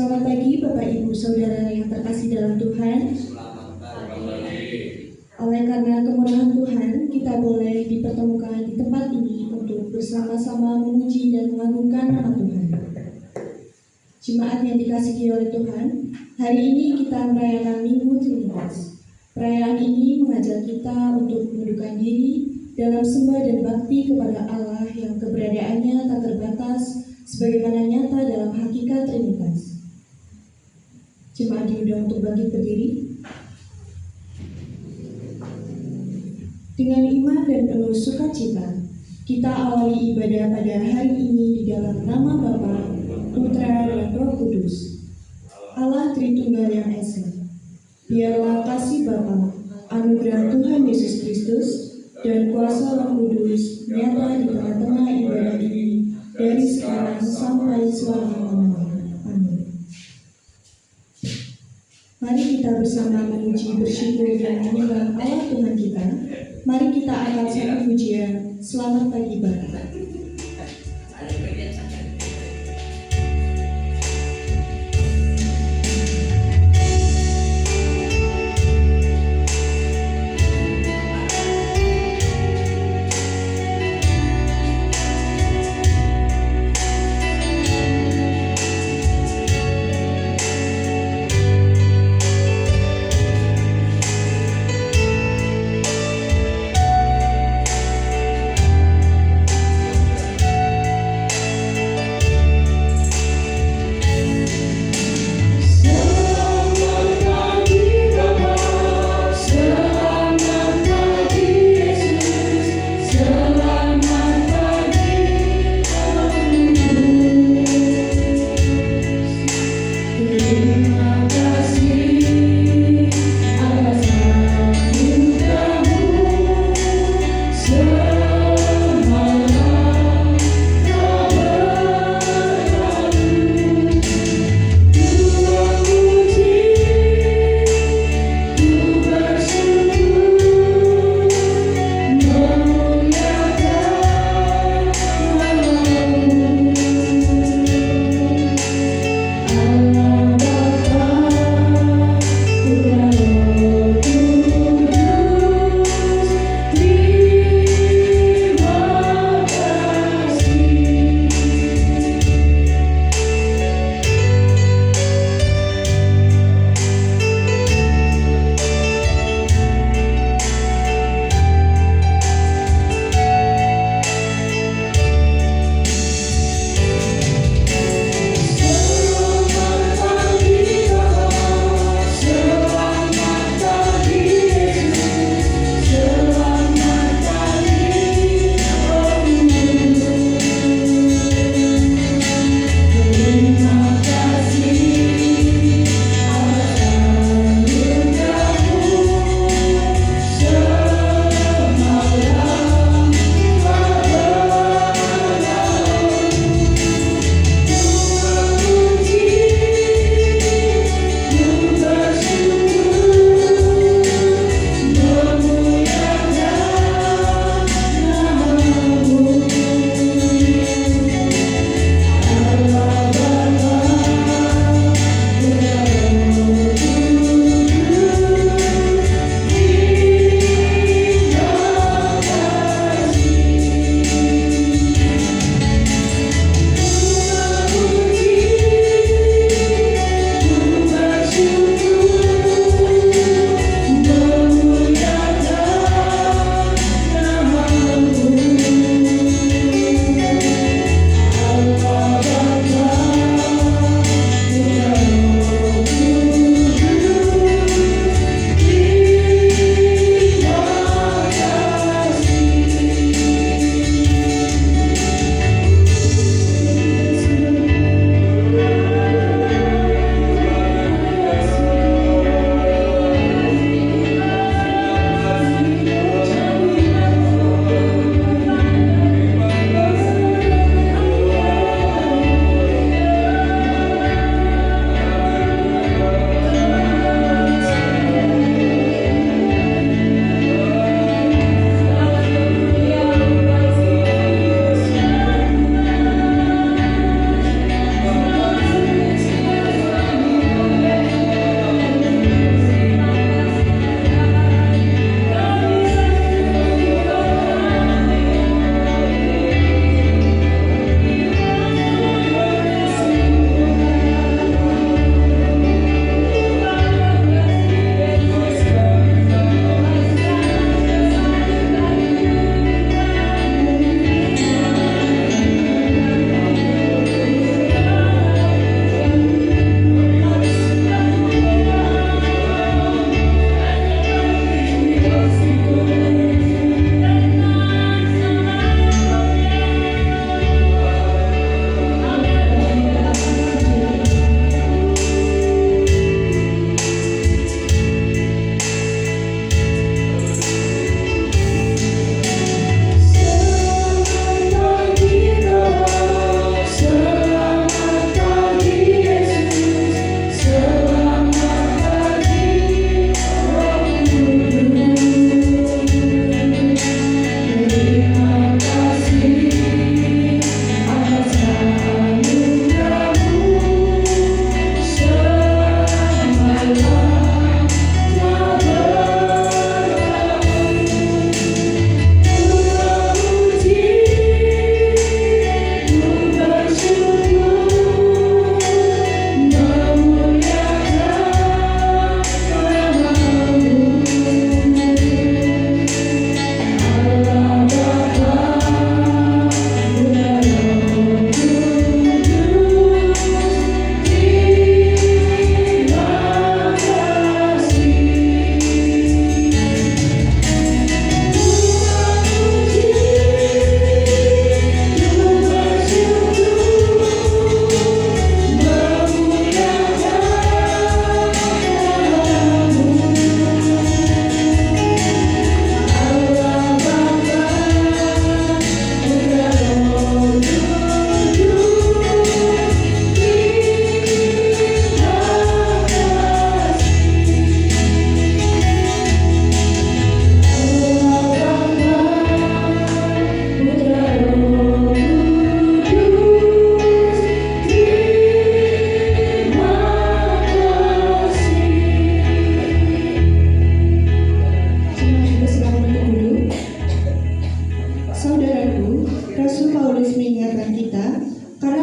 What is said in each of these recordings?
Selamat pagi Bapak Ibu Saudara yang terkasih dalam Tuhan. Selamat pagi. Oleh karena kemurahan Tuhan, kita boleh dipertemukan di tempat ini untuk bersama-sama memuji dan mengagungkan nama Tuhan. Jemaat yang dikasihi oleh Tuhan, hari ini kita merayakan Minggu Trinitas. Perayaan ini mengajak kita untuk menundukkan diri dalam sembah dan bakti kepada Allah yang keberadaannya tak terbatas sebagaimana nyata dalam hakikat Trinitas. Jemaat diundang untuk bangkit berdiri. Dengan iman dan penuh sukacita, kita awali ibadah pada hari ini di dalam nama Bapa, Putra, dan Roh Kudus, Allah Tritunggal yang Esa. Biarlah kasih Bapa, anugerah Tuhan Yesus Kristus, dan kuasa Roh Kudus nyata di tengah-tengah ibadah ini dari sekarang sampai selama-lamanya. Amin. Mari kita bersama memuji, bersyukur, dan menyembah Allah Tuhan kita. Mari kita angkat satu pujian. Selamat pagi Bapa.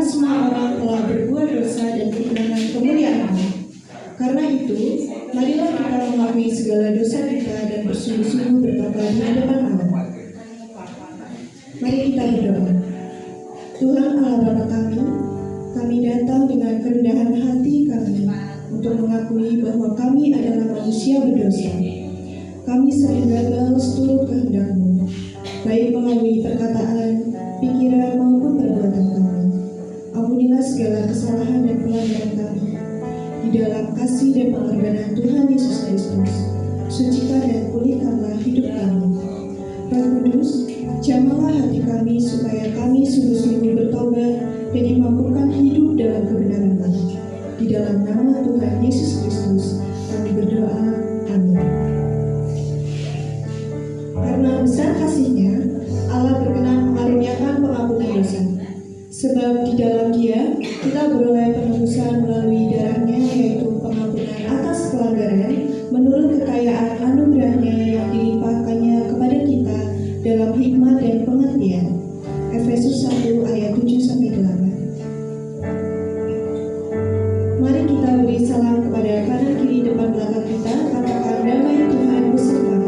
semua orang telah berbuat dosa dan kehilangan kemuliaan Allah. Karena itu, marilah kita mengakui segala dosa kita dan bersungguh-sungguh bertobat di hadapan Allah. Mari kita berdoa. Tuhan Allah Bapa kami datang dengan kerendahan hati kami untuk mengakui bahwa kami adalah manusia berdosa. Kami sering gagal seturut kehendak-Mu, baik melalui perkataan, pikiran maupun perbuatan kami. Ampunilah segala kesalahan dan pelanggaran kami. Di dalam kasih dan pengorbanan Tuhan Yesus Kristus, sucikan dan pulihkanlah hidup kami. Roh Kudus, jamahlah hati kami supaya kami sungguh-sungguh bertobat dan dimampukan hidup dalam kebenaran kami. Di dalam nama Tuhan Yesus Kristus, kami berdoa. Amin. Karena besar kasih-Nya, Allah berkenan mengaruniakan pengampunan dosa. Sebab di dalam Dia, kita beroleh penebusan melalui darah-Nya, yaitu pengampunan atas pelanggaran, menurut kekayaan anugerah-Nya yang dilimpahkannya kepada kita dalam hikmat dan pengertian. Efesus 1 ayat 7-8. Mari kita beri salam kepada kanan kiri depan belakang kita, katakan damai Tuhan besertamu.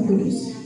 Kudus.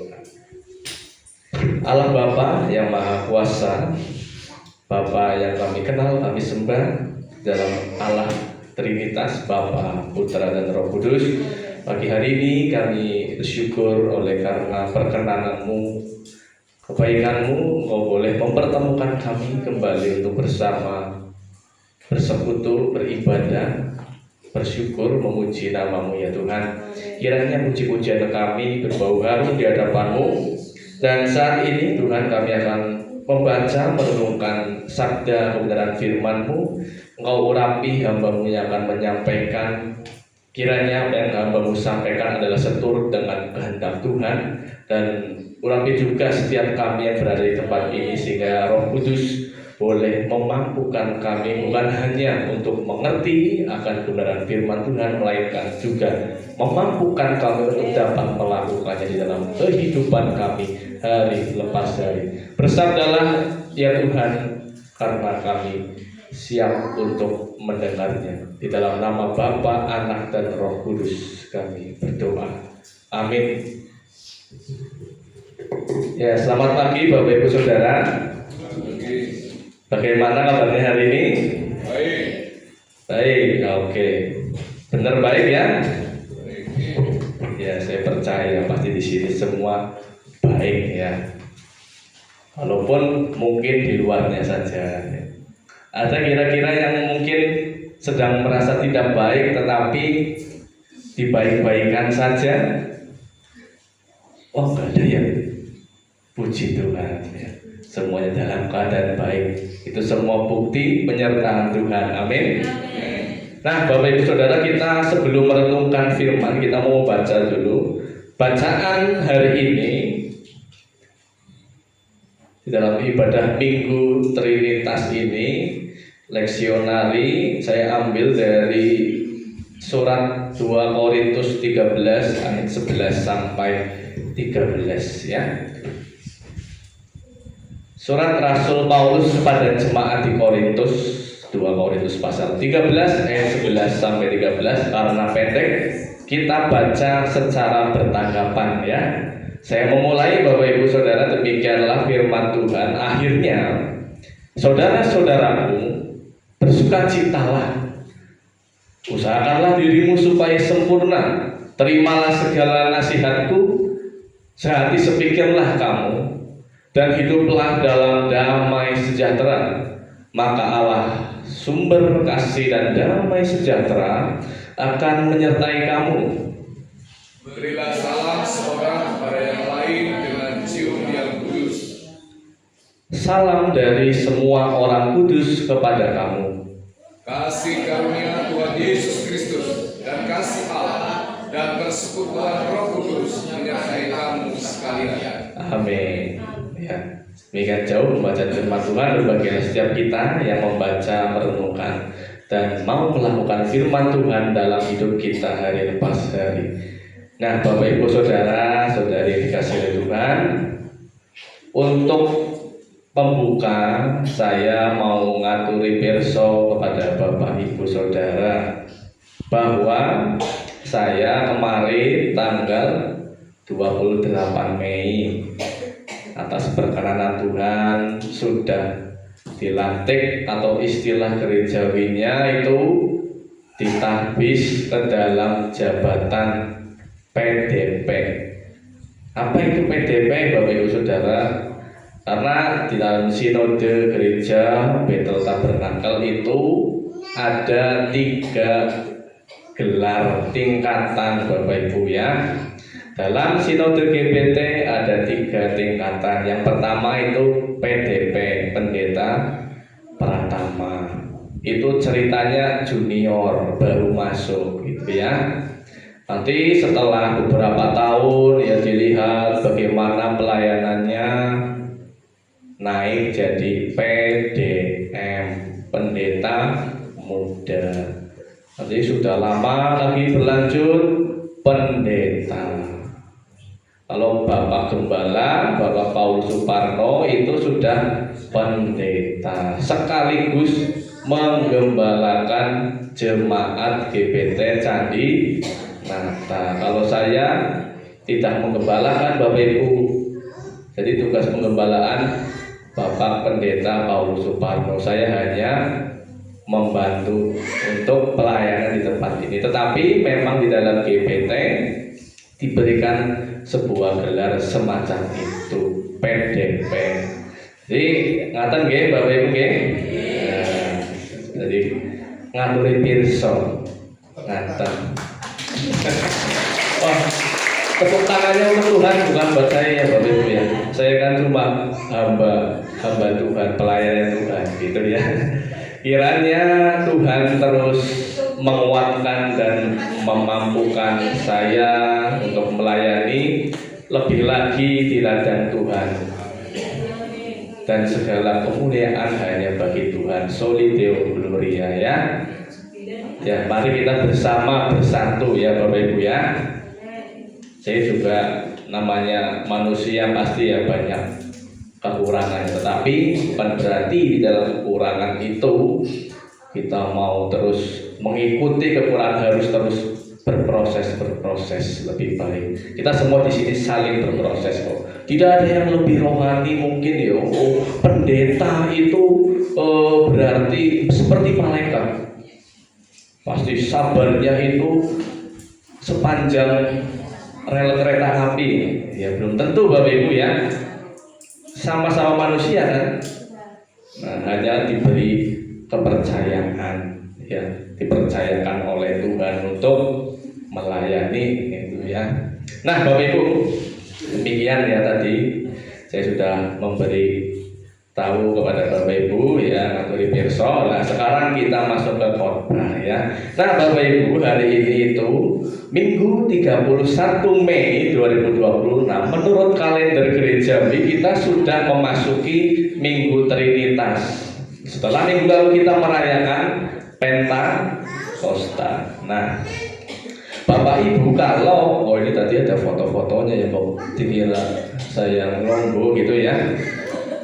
berdoa. Allah Bapa yang Maha Kuasa, Bapa yang kami kenal, kami sembah dalam Allah Trinitas, Bapa, Putra, dan Roh Kudus. Pagi hari ini kami bersyukur oleh karena perkenanan-Mu, kebaikan-Mu, Engkau boleh mempertemukan kami kembali untuk bersama, bersekutu, beribadah, bersyukur, memuji nama-Mu ya Tuhan. Kiranya puji-pujian kami berbau harum di hadapan-Mu. Dan saat ini Tuhan kami akan membaca, merenungkan sabda kebenaran firman-Mu. Engkau urapi hamba-Mu yang akan menyampaikan. Kiranya apa yang hamba-Mu sampaikan adalah seturut dengan kehendak Tuhan. Dan urapi juga setiap kami yang berada di tempat ini, sehingga Roh Kudus boleh memampukan kami bukan hanya untuk mengerti akan kebenaran firman Tuhan, melainkan juga memampukan kami untuk dapat melakukannya di dalam kehidupan kami hari lepas hari. Bersabdalah ya Tuhan, karena kami siap untuk mendengarnya. Di dalam nama Bapa, Anak, dan Roh Kudus kami berdoa. Amin. Ya, selamat pagi Bapak Ibu Saudara. Bagaimana kabarnya hari ini? Baik. Baik, oke. Benar baik ya? Ya, saya percaya pasti di sini semua baik ya. Walaupun mungkin di luarnya saja. Ada kira-kira yang mungkin sedang merasa tidak baik tetapi dibaik-baikan saja. Oh, enggak ada ya. Puji Tuhan ya. Semuanya dalam keadaan baik. Itu semua bukti penyertaan Tuhan. Amin. Nah, Bapak Ibu Saudara, kita sebelum merenungkan firman, kita mau baca dulu bacaan hari ini di dalam ibadah Minggu Trinitas ini. Leksionari saya ambil dari surat 2 Korintus 13 ayat 11 sampai 13 ya. Surat Rasul Paulus kepada jemaat di Korintus, 2 Korintus pasal 13 ayat 11 sampai 13. Karena pendek, kita baca secara bertanggapan ya. Saya memulai Bapak Ibu Saudara, demikianlah firman Tuhan. Akhirnya, saudara-saudaraku, bersukacitalah, usahakanlah dirimu supaya sempurna, terimalah segala nasihatku, sehati sepikirlah kamu, dan hiduplah dalam damai sejahtera. Maka Allah, sumber kasih dan damai sejahtera, akan menyertai kamu. Berilah salam seorang kepada yang lain dengan cium yang kudus. Salam dari semua orang kudus kepada kamu. Kasih karunia Tuhan Yesus Kristus dan kasih Allah dan persekutuan Roh Kudus menyertai kamu sekalian. Amin. Ya, demikian jauh membaca firman Tuhan. Berbahagia setiap kita yang membaca, merenungkan, dan mau melakukan firman Tuhan dalam hidup kita hari lepas hari. Nah, Bapak Ibu Saudara, saudari dikasih oleh Tuhan, untuk pembuka saya mau ngaturi pirsa kepada Bapak Ibu Saudara bahwa saya kemarin tanggal 28 Mei atas perkenanan Tuhan sudah dilantik, atau istilah gerejawinya itu ditahbis ke dalam jabatan PDP. Apa itu PDP Bapak Ibu Saudara? Karena di dalam sinode gereja Bethel Tabernakel itu ada 3 gelar tingkatan Bapak Ibu ya. Dalam sinode GBT ada 3 tingkatan. Yang pertama itu PDP, pendeta pratama. Itu ceritanya junior, baru masuk gitu ya. Nanti setelah beberapa tahun ya dilihat bagaimana pelayanannya, naik jadi PDM, pendeta muda. Nanti sudah lama lagi berlanjut pendeta. Kalau Bapak Gembala, Bapak Paul Suparno itu sudah pendeta, sekaligus menggembalakan jemaat GBT Candi Nata. Kalau saya tidak menggembalakan Bapak Ibu. Jadi tugas penggembalaan Bapak Pendeta Paulus Suparno, saya hanya membantu untuk pelayanan di tempat ini. Tetapi memang di dalam GBT diberikan sebuah gelar semacam itu, PDP. Jadi ngaten nggih Bapak Ibu nggih. Nah, jadi ngaturi pirsa ngaten. Oh, tepuk tangannya untuk Tuhan, bukan buat saya ya Bapak Ibu ya. Saya kan cuma hamba Tuhan, pelayan Tuhan gitu ya. Kiranya Tuhan terus menguatkan dan memampukan saya untuk melayani lebih lagi di ladang Tuhan. Dan segala kemuliaan hanya bagi Tuhan. Soli Deo Gloria ya. Ya, mari kita bersama bersatu ya Bapak Ibu ya. Saya juga namanya manusia pasti ya banyak kekurangan, tetapi bukan berarti di dalam kekurangan itu kita mau terus mengikuti kekurangan, harus terus berproses lebih baik. Kita semua di sini saling berproses kok. Tidak ada yang lebih rohani mungkin ya. Oh, pendeta itu berarti seperti malaikat. Pasti sabarnya itu sepanjang rel kereta api. Ya belum tentu Bapak Ibu ya. Sama-sama manusia kan. Nah, hanya diberi kepercayaan ya, dipercayakan oleh Tuhan untuk melayani itu ya. Nah, Bapak Ibu, demikian ya tadi saya sudah memberi tahu kepada Bapak Ibu ya, ngaturi pirsa. Nah, sekarang kita masuk ke khotbah ya. Nah, Bapak Ibu, hari ini itu Minggu 31 Mei 2026 menurut kalender gerejawi kita sudah memasuki Minggu Trinitas. Setelah minggu lalu kita merayakan Pentakosta. Nah, Bapak Ibu kalau ini tadi ada foto-fotonya ya, Bapak, dikira saya ngelonggo gitu ya.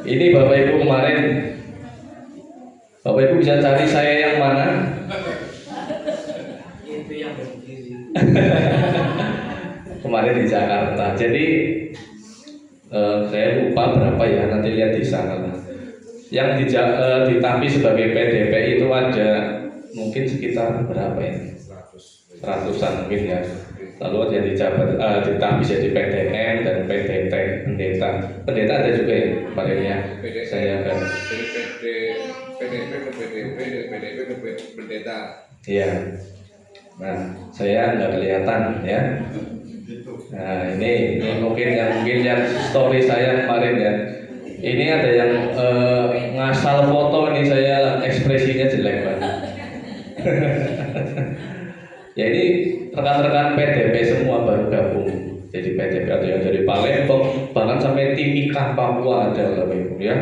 Ini Bapak Ibu kemarin, Bapak Ibu bisa cari saya yang mana? Itu yang berdiri. Kemarin di Jakarta. Jadi saya lupa berapa ya, nanti lihat di sana. Yang ditampi sebagai PDP itu ada mungkin sekitar berapa ya? Ratusan mungkin ya. Lalu yang ditampi jadi PDM dan PDT, pendeta ada juga ya kemarin ya. Saya kan PDP ke pendeta. Iya. Nah, saya nggak kelihatan ya. Nah, ini mungkin yang story saya kemarin ya. Ini ada yang ngasal foto, ini saya ekspresinya jelek banget. Ya ini rekan-rekan PDP semua baru gabung jadi PDP, ada yang dari Palembang bahkan sampai Timika Papua ada Bapak Ibu ya.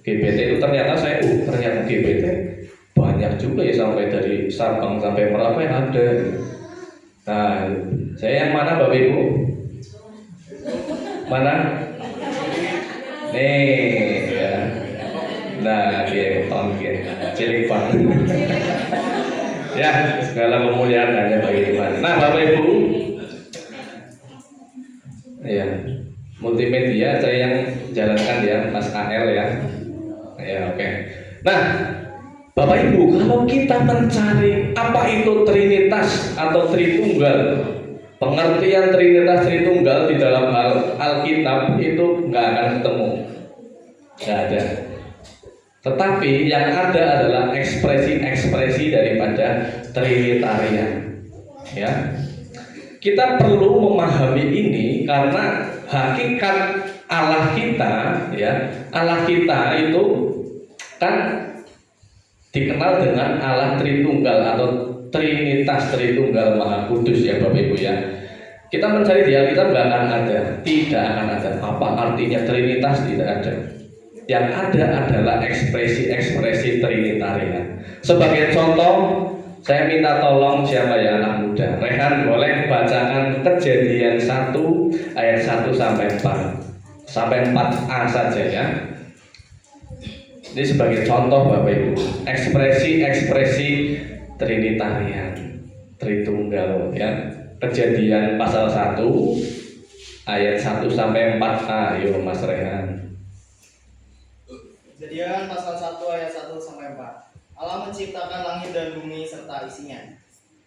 GBT itu ternyata ternyata GBT banyak juga ya, sampai dari Sabang sampai Merauke ada. Nah, saya yang mana Bapak Ibu? Mana? Nih ya. Nah, dia cilik banget. Ya, segala kemuliaan hanya bagi Tuhan. Nah, Bapak Ibu, ya, multimedia saya yang jalankan ya, Mas AL ya. Ya, oke. Nah, Bapak Ibu, kalau kita mencari apa itu Trinitas atau Tritunggal, pengertian Trinitas Tritunggal di dalam Alkitab itu nggak akan ketemu, nggak ada. Tetapi yang ada adalah ekspresi-ekspresi daripada Trinitarian. Ya, kita perlu memahami ini karena hakikat Allah kita, ya, Allah kita itu kan dikenal dengan Allah Tritunggal atau Trinitas Tritunggal Maha Kudus ya Bapak Ibu ya. Kita mencari di Alkitab nggak akan ada, tidak akan ada. Apa artinya Trinitas? Tidak ada. Yang ada adalah ekspresi-ekspresi Trinitarian. Sebagai contoh, saya minta tolong siapa ya anak muda, Rehan boleh bacakan Kejadian 1 ayat 1 sampai 4 sampai 4a saja ya. Ini sebagai contoh Bapak Ibu, ekspresi-ekspresi Trinitarian, Tritunggal ya. Kejadian pasal 1 ayat 1 sampai 4a. Ayo Mas Rehan. Kejadian pasal 1 ayat 1 sampai 4. Allah menciptakan langit dan bumi serta isinya.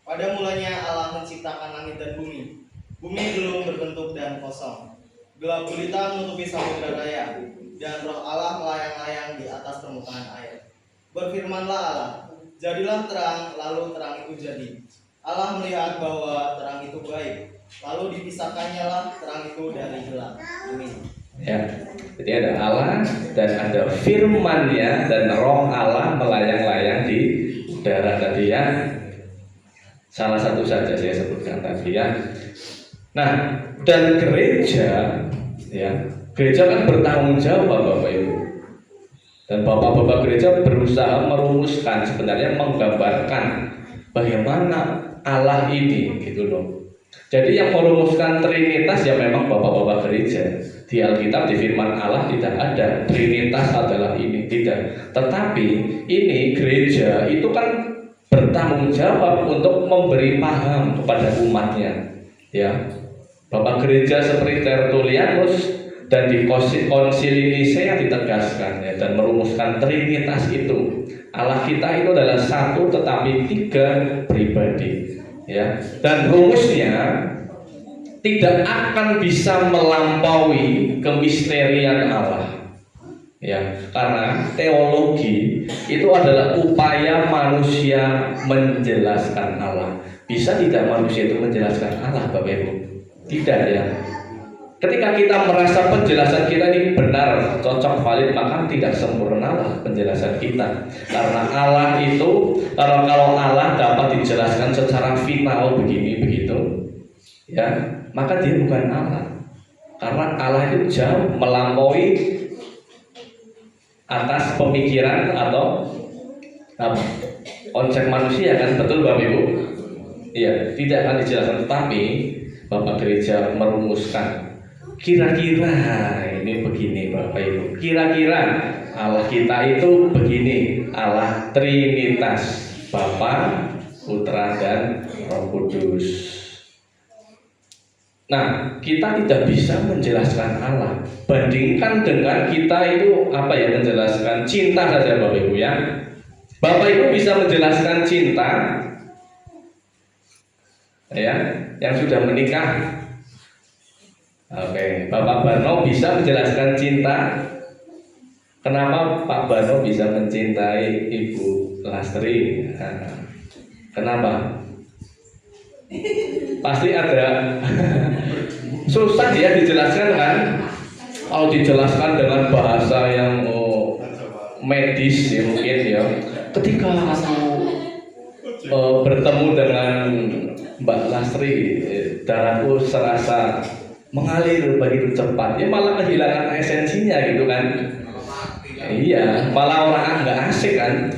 Pada mulanya Allah menciptakan langit dan bumi. Bumi belum berbentuk dan kosong. Gelap gulita menutupi samudera raya, dan roh Allah melayang-layang di atas permukaan air. Berfirmanlah Allah, jadilah terang, lalu terang itu jadi. Allah melihat bahwa terang itu baik, lalu dipisahkannya lah terang itu dari gelap. Amin. Ya, jadi ada Allah dan ada firman-Nya dan roh Allah melayang-layang di udara tadi ya. Salah satu saja saya sebutkan tadi ya. Nah, dan gereja ya, gereja kan bertanggung jawab Bapak Ibu. Dan Bapak-bapak gereja berusaha merumuskan, sebenarnya menggambarkan bagaimana Allah ini gitu loh. Jadi yang merumuskan Trinitas ya memang Bapak-bapak gereja. Di Alkitab, di firman Allah tidak ada Trinitas adalah ini, tidak. Tetapi ini gereja itu kan bertanggung jawab untuk memberi paham kepada umatnya. Ya, Bapak gereja seperti Tertullianus dan di Konsili Nisea ditegaskan ya, dan merumuskan Trinitas itu. Allah kita itu adalah satu tetapi tiga pribadi. Ya, dan rumusnya tidak akan bisa melampaui kemisterian Allah. Ya, karena teologi itu adalah upaya manusia menjelaskan Allah. Bisa tidak manusia itu menjelaskan Allah, Bapak Ibu? Tidak ya. Ketika kita merasa penjelasan kita ini benar, cocok, valid, maka tidak sempurnalah penjelasan kita. Karena Allah itu, kalau Allah dapat dijelaskan secara final begini begitu, ya, maka dia bukan Allah. Karena Allah itu jauh melampaui atas pemikiran atau apa, konsep manusia kan, betul Bapak Ibu? Iya, tidak akan dijelaskan. Tetapi Bapak gereja merumuskan. Kira-kira ini begini Bapak Ibu. Kira-kira Allah kita itu begini. Allah Trinitas, Bapa, Putra dan Roh Kudus. Nah, kita tidak bisa menjelaskan Allah. Bandingkan dengan kita itu apa ya, menjelaskan cinta saja Bapak Ibu ya. Bapak Ibu bisa menjelaskan cinta ya, yang sudah menikah. Oke, Bapak Bano bisa menjelaskan cinta. Kenapa Pak Bano bisa mencintai Ibu Lastri? Kenapa? Pasti ada susah ya dijelaskan kan? Kalau dijelaskan dengan bahasa yang medis ya mungkin ya. Ketika aku bertemu dengan Mbak Lastri, darahku serasa mengalir begitu cepat, ya malah kehilangan esensinya gitu kan. Iya, malah orang nggak asik kan.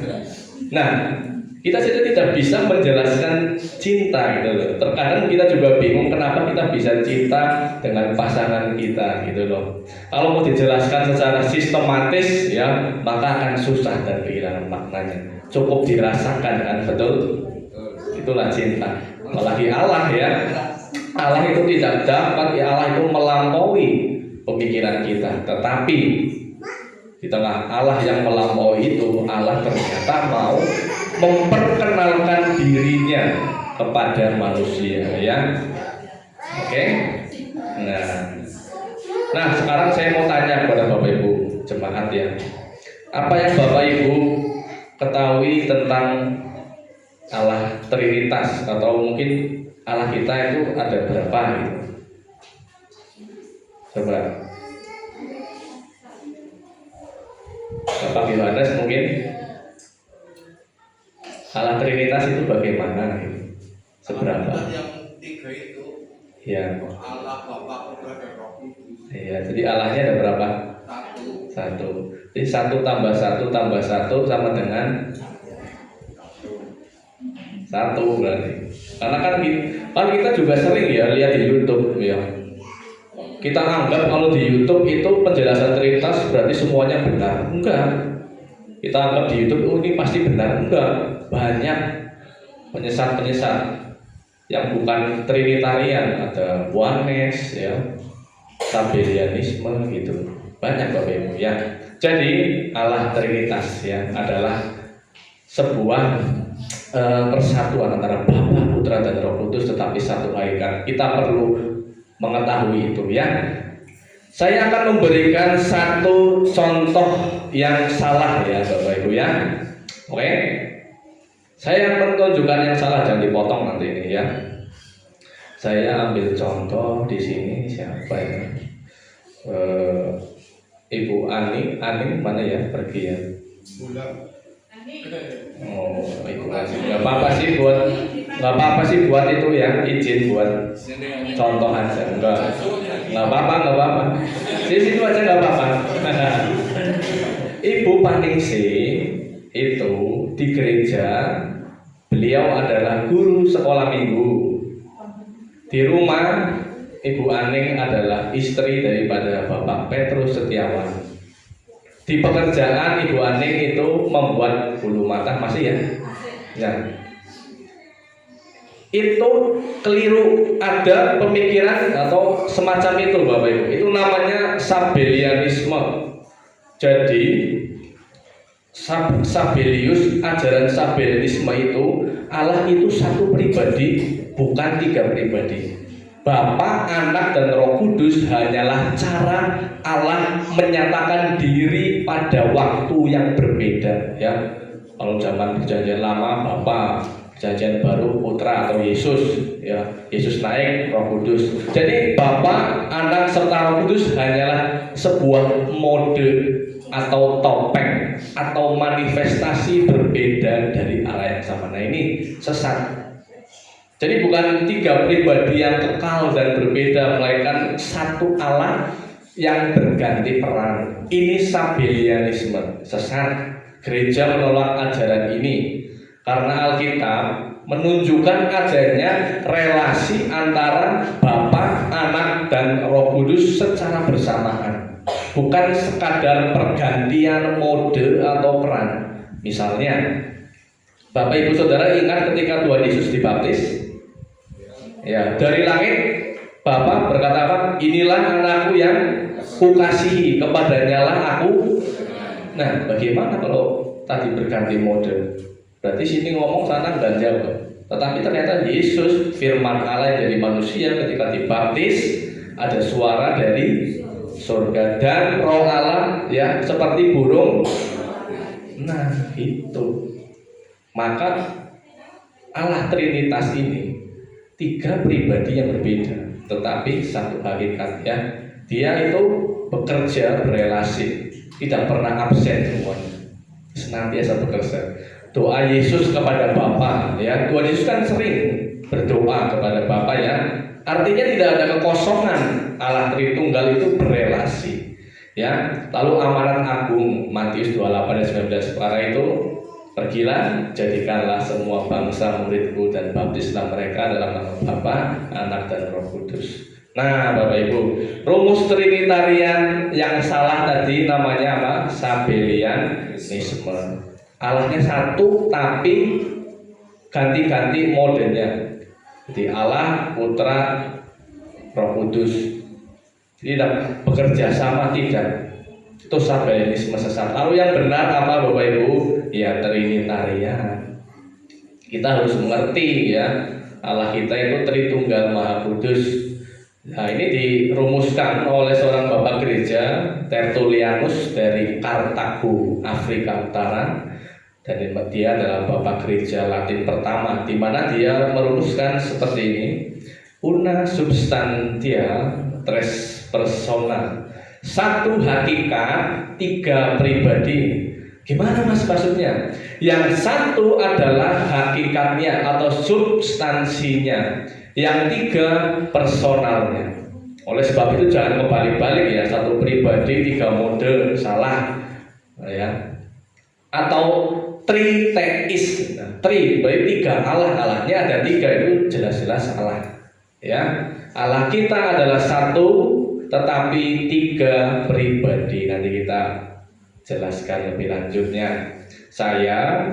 Nah, kita saja tidak bisa menjelaskan cinta gitu loh. Terkadang kita juga bingung kenapa kita bisa cinta dengan pasangan kita gitu loh. Kalau mau dijelaskan secara sistematis ya, maka akan susah dan kehilangan maknanya. Cukup dirasakan kan, betul? Itulah cinta. Apalagi Allah ya. Allah itu tidak dapat, ya Allah itu melampaui pemikiran kita. Tetapi di tengah Allah yang melampaui itu, Allah ternyata mau memperkenalkan dirinya kepada manusia ya. Oke. Nah sekarang saya mau tanya kepada Bapak Ibu jemaat ya. Apa yang Bapak Ibu ketahui tentang Allah Trinitas, atau mungkin Allah kita itu ada berapa gitu? Coba Bapak Yohanes mungkin, Allah Trinitas itu bagaimana gitu? Seberapa? Yang tiga itu Ya. Allah, Bapa, Putra, dan Roh Kudus. Iya, jadi Allahnya ada berapa? Satu. Jadi 1 tambah 1 tambah 1 sama dengan 1 berarti. Karena kan kita juga sering ya lihat di YouTube ya. Kita anggap kalau di YouTube itu penjelasan Trinitas berarti semuanya benar. Enggak. Kita anggap di YouTube ini pasti benar. Enggak. Banyak penyesat-penyesat yang bukan Trinitarian, ada Oneness ya, Sabellianisme gitu. Banyak Bapak Ibu ya. Jadi Allah Trinitas ya adalah sebuah persatuan antara Bapa, Putra dan Roh Kudus, tetapi satu hakikat. Kita perlu mengetahui itu ya. Saya akan memberikan satu contoh yang salah ya Bapak Ibu ya. Oke. Saya menunjukkan yang salah, jangan dipotong nanti ini ya. Saya ambil contoh di sini siapa ya? Ibu Ani mana ya pergi ya? Oh, Ibu Ani. Gak apa-apa sih buat itu ya, izin buat contoh aja. Enggak apa-apa. Di situ aja nggak apa-apa. Ibu Paningsi itu di gereja, beliau adalah guru sekolah minggu. Di rumah, Ibu Aning adalah istri daripada Bapak Petrus Setiawan. Di pekerjaan, Ibu Aning itu membuat bulu mata, masih ya? Ya. Itu keliru, ada pemikiran atau semacam itu Bapak Ibu. Itu namanya Sabellianisme. Jadi Sabellius, ajaran Sabellianisme itu Allah itu satu pribadi, bukan tiga pribadi. Bapa, Anak, dan Roh Kudus hanyalah cara Allah menyatakan diri pada waktu yang berbeda ya. Kalau zaman perjanjian lama Bapa, perjanjian baru Putra atau Yesus ya. Yesus naik, Roh Kudus. Jadi Bapa, Anak, serta Roh Kudus hanyalah sebuah mode atau topeng atau manifestasi berbeda dari Allah yang sama. Nah ini sesat. Jadi bukan tiga pribadi yang kekal dan berbeda, melainkan satu Allah yang berganti peran. Ini Sabellianisme, sesat. Gereja menolak ajaran ini karena Alkitab menunjukkan adanya relasi antara Bapa, Anak, dan Roh Kudus secara bersamaan, bukan sekadar pergantian mode atau peran. Misalnya, Bapak Ibu Saudara ingat ketika Tuhan Yesus dibaptis? Ya, dari langit Bapa berkata apa? Inilah anakku yang kukasihi, kepadanya lah aku. Nah, bagaimana kalau tadi berganti mode? Berarti sini ngomong, sana nggak jawab. Tetapi ternyata Yesus, firman Allah yang jadi manusia, ketika dibaptis ada suara dari surga dan Roh Allah ya seperti burung. Nah, itu. Maka Allah Trinitas ini tiga pribadi yang berbeda, tetapi satu hakikat ya. Dia itu bekerja berelasi, tidak pernah absen semuanya, senantiasa bekerja. Doa Yesus kepada Bapa ya, Tuhan Yesus kan sering berdoa kepada Bapa ya. Artinya tidak ada kekosongan. Allah Tritunggal itu berelasi ya. Lalu amanat agung Matius 28 dan 19 para itu, pergilah, jadikanlah semua bangsa muridku dan baptislah mereka dalam nama Bapa, Anak, dan Roh Kudus. Nah, Bapak Ibu, rumus Trinitarian yang salah tadi namanya apa? Sabellianisme. Allahnya satu tapi ganti-ganti modenya. Jadi Allah, Putra, Roh Kudus. Tidak bekerja sama, tidak. Itu Sabellianisme sesat. Lalu yang benar apa Bapak Ibu? Ya Trinitarian. Kita harus mengerti ya, Allah kita itu Tritunggal Maha Kudus. Nah ini dirumuskan oleh seorang bapak gereja Tertullianus dari Kartago, Afrika Utara. Dan dia adalah bapak gereja Latin pertama, di mana dia merumuskan seperti ini: una substantia tres persona, satu hakikat tiga pribadi. Gimana mas maksudnya? Yang satu adalah hakikatnya atau substansinya, yang tiga personalnya. Oleh sebab itu jangan kebalik-balik ya, satu pribadi tiga mode, salah ya. Atau triteis, tri berarti tiga Allah, Allahnya ada tiga, itu jelas-jelas salah ya. Allah kita adalah satu tetapi tiga pribadi. Nanti kita jelaskan lebih lanjutnya. Saya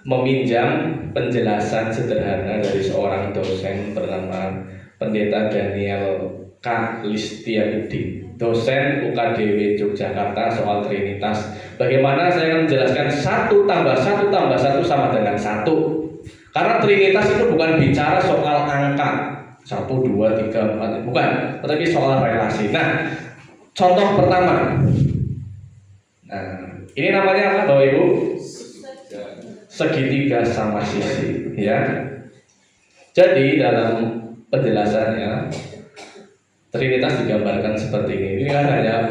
meminjam penjelasan sederhana dari seorang dosen bernama Pendeta Daniel Kak Listianudi, dosen UKDW Yogyakarta soal Trinitas. Bagaimana saya akan menjelaskan 1 tambah 1 tambah 1 sama dengan 1. Karena Trinitas itu bukan bicara soal angka 1, 2, 3, 4, bukan, tetapi soal relasi. Nah, contoh pertama. Nah, ini namanya apa Bapak Ibu? Segitiga sama sisi, ya. Jadi dalam penjelasannya Trinitas digambarkan seperti ini. Ini kan hanya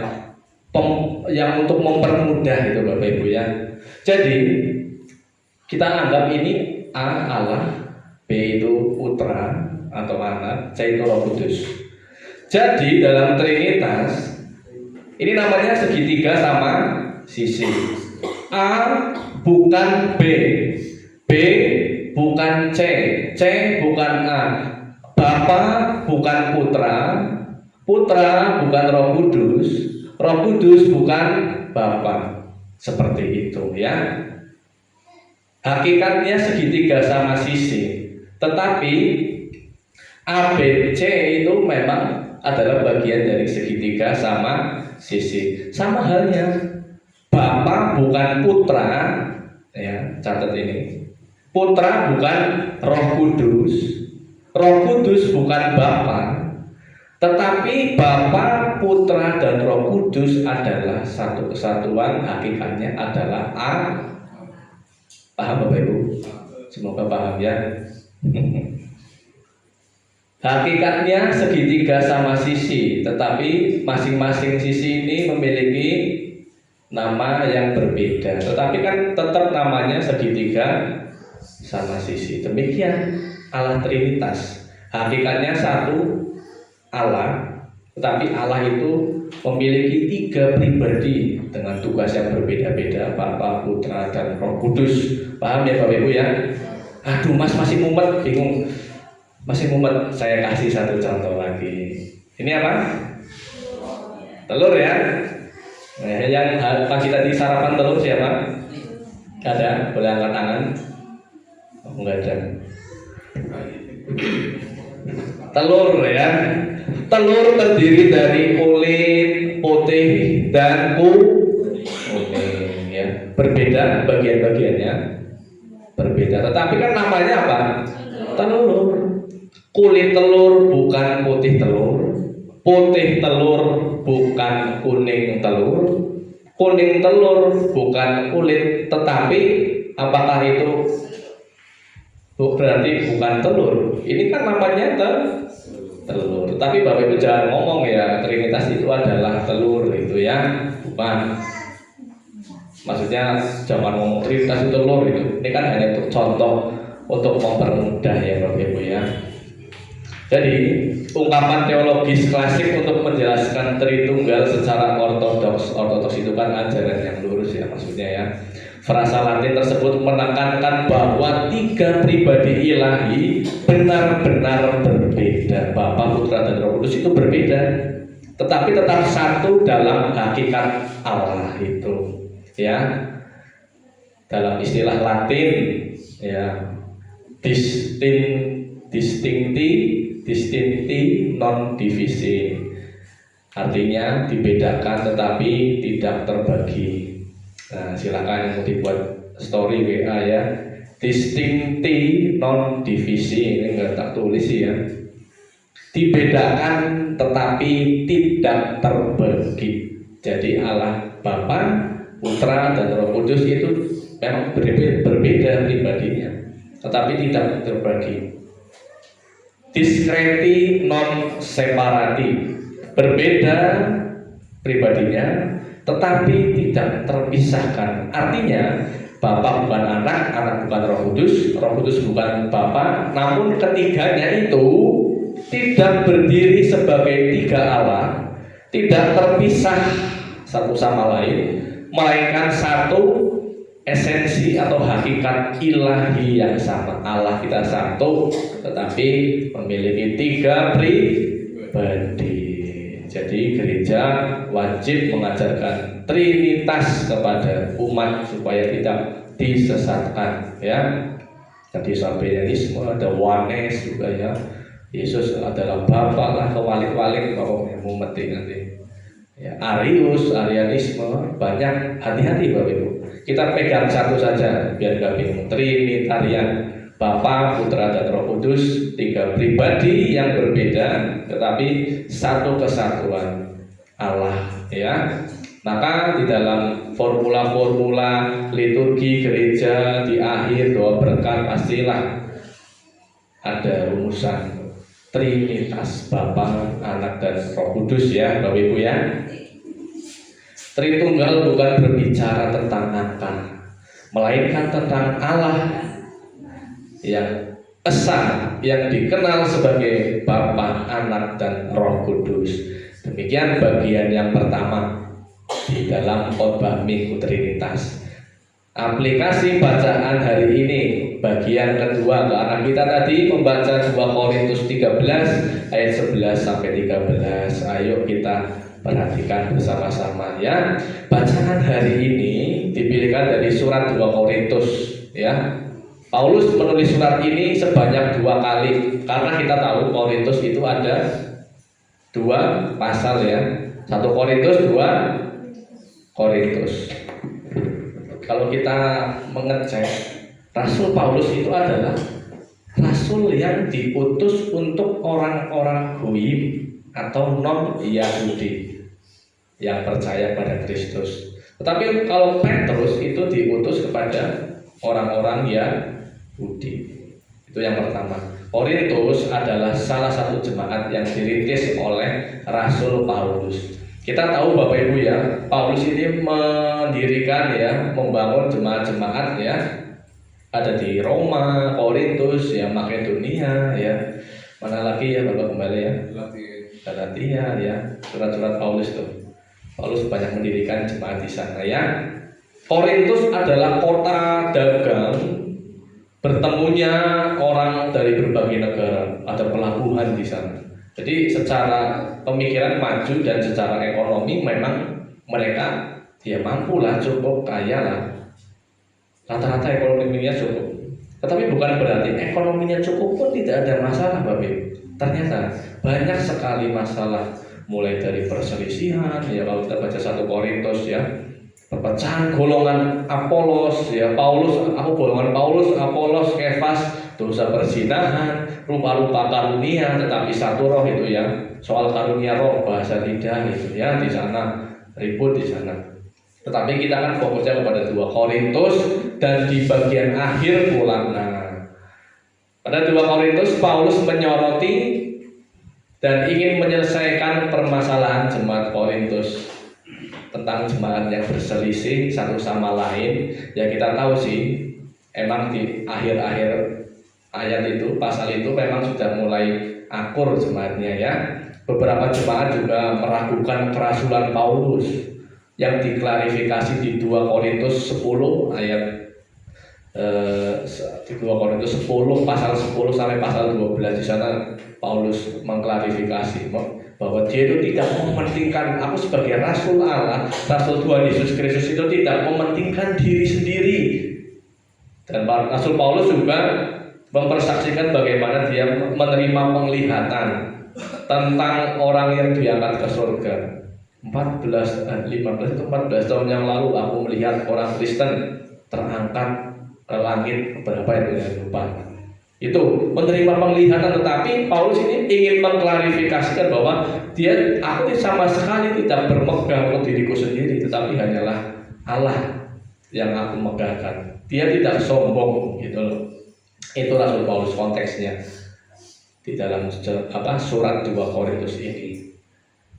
yang untuk mempermudah itu Bapak Ibu ya. Jadi kita anggap ini A Allah, B itu putra atau anak, C itu Roh Kudus. Jadi dalam Trinitas ini namanya segitiga sama sisi. A bukan B, B bukan C, C bukan A, Bapa bukan Putra, Putra bukan Roh Kudus, Roh Kudus bukan Bapa. Seperti itu ya. Hakikatnya segitiga sama sisi. Tetapi ABC itu memang adalah bagian dari segitiga sama sisi. Sama halnya Bapa bukan Putra, ya, catat ini. Putra bukan Roh Kudus, Roh Kudus bukan Bapa. Tetapi Bapa, Putra, dan Roh Kudus adalah satu kesatuan, hakikatnya adalah A. Paham Bapak Ibu? Semoga paham ya. Hakikatnya segitiga sama sisi, tetapi masing-masing sisi ini memiliki nama yang berbeda. Tetapi kan tetap namanya segitiga sama sisi. Demikian Allah Trinitas. Hakikatnya satu Allah, tetapi Allah itu memiliki 3 pribadi dengan tugas yang berbeda-beda, Bapa, Putra, dan Roh Kudus. Paham ya Bapak Ibu ya? Aduh Mas masih mumet, bingung. Masih mumet, saya kasih satu contoh lagi. Ini apa? Telur ya? Nah, yang pagi tadi sarapan telur siapa? Ada? Boleh angkat tangan? Oh, enggak ada. Telur ya. Telur terdiri dari kulit putih dan kuning ya. Berbeda bagian-bagiannya. Berbeda, tetapi kan namanya apa? Telur. Kulit telur bukan putih telur, putih telur bukan kuning telur, kuning telur bukan kulit. Tetapi apakah itu berarti bukan telur? Ini kan namanya telur. Tapi Bapak Ibu jangan ngomong ya Trinitas itu adalah telur itu ya, bukan. Maksudnya jangan ngomong Trinitas itu telur itu. Ini kan hanya contoh untuk mempermudah ya Bapak Ibu ya. Jadi ungkapan teologis klasik untuk menjelaskan Tritunggal secara ortodoks itu kan ajaran yang lurus ya maksudnya ya. Frasa Latin tersebut menekankan bahwa 3 pribadi ilahi benar-benar berbeda. Bapa, Putra, dan Roh Kudus itu berbeda, tetapi tetap satu dalam hakikat Allah itu ya. Dalam istilah Latin ya, distincti non divisi, artinya dibedakan tetapi tidak terbagi. Nah, silakan yang mau dibuat story WA ya, distincti non divisi, ini nggak tak tulis ya, dibedakan tetapi tidak terbagi. Jadi Allah Bapa, Putra, dan Roh Kudus itu memang berbeda pribadinya, tetapi tidak terbagi. Diskreti non separati, berbeda pribadinya tetapi tidak terpisahkan. Artinya Bapa bukan anak, anak bukan Roh Kudus, Roh Kudus bukan Bapa, namun ketiganya itu tidak berdiri sebagai 3 Allah, tidak terpisah satu sama lain, melainkan satu esensi atau hakikat ilahi yang sama. Allah kita satu, tetapi memiliki 3 pribadi. Jadi gereja wajib mengajarkan Trinitas kepada umat supaya tidak disesatkan ya. Jadi Sabellianisme, ada Oneness juga ya, Yesus adalah Bapa lah, kewalik-walik pokoknya mumeti nanti. Ya, Arius, Arianisme, banyak, hati-hati Bapak Ibu. Kita pegang satu saja biar gak bingung. Trinitarian, Bapa, Putra dan Roh Kudus, 3 pribadi yang berbeda tetapi satu kesatuan Allah, ya. Maka di dalam formula-formula liturgi gereja di akhir doa berkat pastilah ada rumusan Trinitas Bapa, Anak dan Roh Kudus, ya Bapak Ibu ya. Tritunggal bukan berbicara tentang angka, melainkan tentang Allah yang esa, yang dikenal sebagai Bapa, Anak dan Roh Kudus. Demikian bagian yang pertama di dalam khotbah Minggu Trinitas. Aplikasi bacaan hari ini bagian kedua, karena kita tadi membaca 2 Korintus 13 ayat 11 sampai 13. Ayo kita perhatikan bersama-sama ya. Bacaan hari ini dipilihkan dari surat 2 Korintus ya. Paulus menulis surat ini sebanyak 2 kali karena kita tahu Korintus itu ada 2 pasal ya. 1 Korintus, 2 Korintus. Kalau kita mengecek, Rasul Paulus itu adalah rasul yang diutus untuk orang-orang Goyim atau non-Yahudi yang percaya pada Kristus. Tetapi kalau Petrus itu diutus kepada orang-orang Yahudi. Itu yang pertama. Korintus adalah salah satu jemaat yang dirintis oleh Rasul Paulus. Kita tahu Bapak Ibu ya, Paulus ini mendirikan ya, membangun jemaat-jemaat ya, ada di Roma, Korintus, ya Makedonia ya, mana lagi ya Bapak kembali ya, Galatia ya, surat-surat Paulus tuh. Paulus banyak mendirikan jemaat di sana ya. Korintus adalah kota dagang, bertemunya orang dari berbagai negara, ada pelabuhan di sana. Jadi secara pemikiran maju dan secara ekonomi memang mereka ya mampu lah, cukup kaya lah, rata-rata ekonominya cukup. Tetapi bukan berarti ekonominya cukup pun tidak ada masalah Bapak. Ternyata banyak sekali masalah, mulai dari perselisihan ya, kalau kita baca 1 Korintus ya, perpecahan golongan Apolos ya, Paulus, aku golongan Paulus, Apolos, Kefas, dosa perzinahan, rupa-rupa karunia tetapi satu roh itu ya, soal karunia roh, bahasa lidah itu ya, di sana ribut di sana. Tetapi kita kan fokusnya kepada 2 Korintus dan di bagian akhir pulang. Nah, pada 2 Korintus Paulus menyoroti dan ingin menyelesaikan permasalahan jemaat Korintus tentang jemaat yang berselisih satu sama lain. Ya kita tahu sih, emang di akhir-akhir ayat itu, pasal itu memang sudah mulai akur jemaatnya ya. Beberapa jemaat juga meragukan kerasulan Paulus yang diklarifikasi di 2 Korintus 10 ayat di 2 Korintus 10 pasal 10 sampai pasal 12. Di sana Paulus mengklarifikasi bahwa dia itu tidak mementingkan, aku sebagai rasul Allah, rasul Tuhan Yesus Kristus itu tidak mementingkan diri sendiri. Dan Rasul Paulus juga mempersaksikan bagaimana dia menerima penglihatan tentang orang yang diangkat ke surga. 14 tahun yang lalu aku melihat orang Kristen terangkat ke langit, berapa itu ya, lupa. Itu menerima penglihatan, tetapi Paulus ini ingin mengklarifikasikan bahwa aku sama sekali tidak bermegang untuk diriku sendiri, tetapi hanyalah Allah yang aku megahkan. Dia tidak sombong gitu loh. Itu Rasul Paulus konteksnya di dalam surat 2 Korintus ini.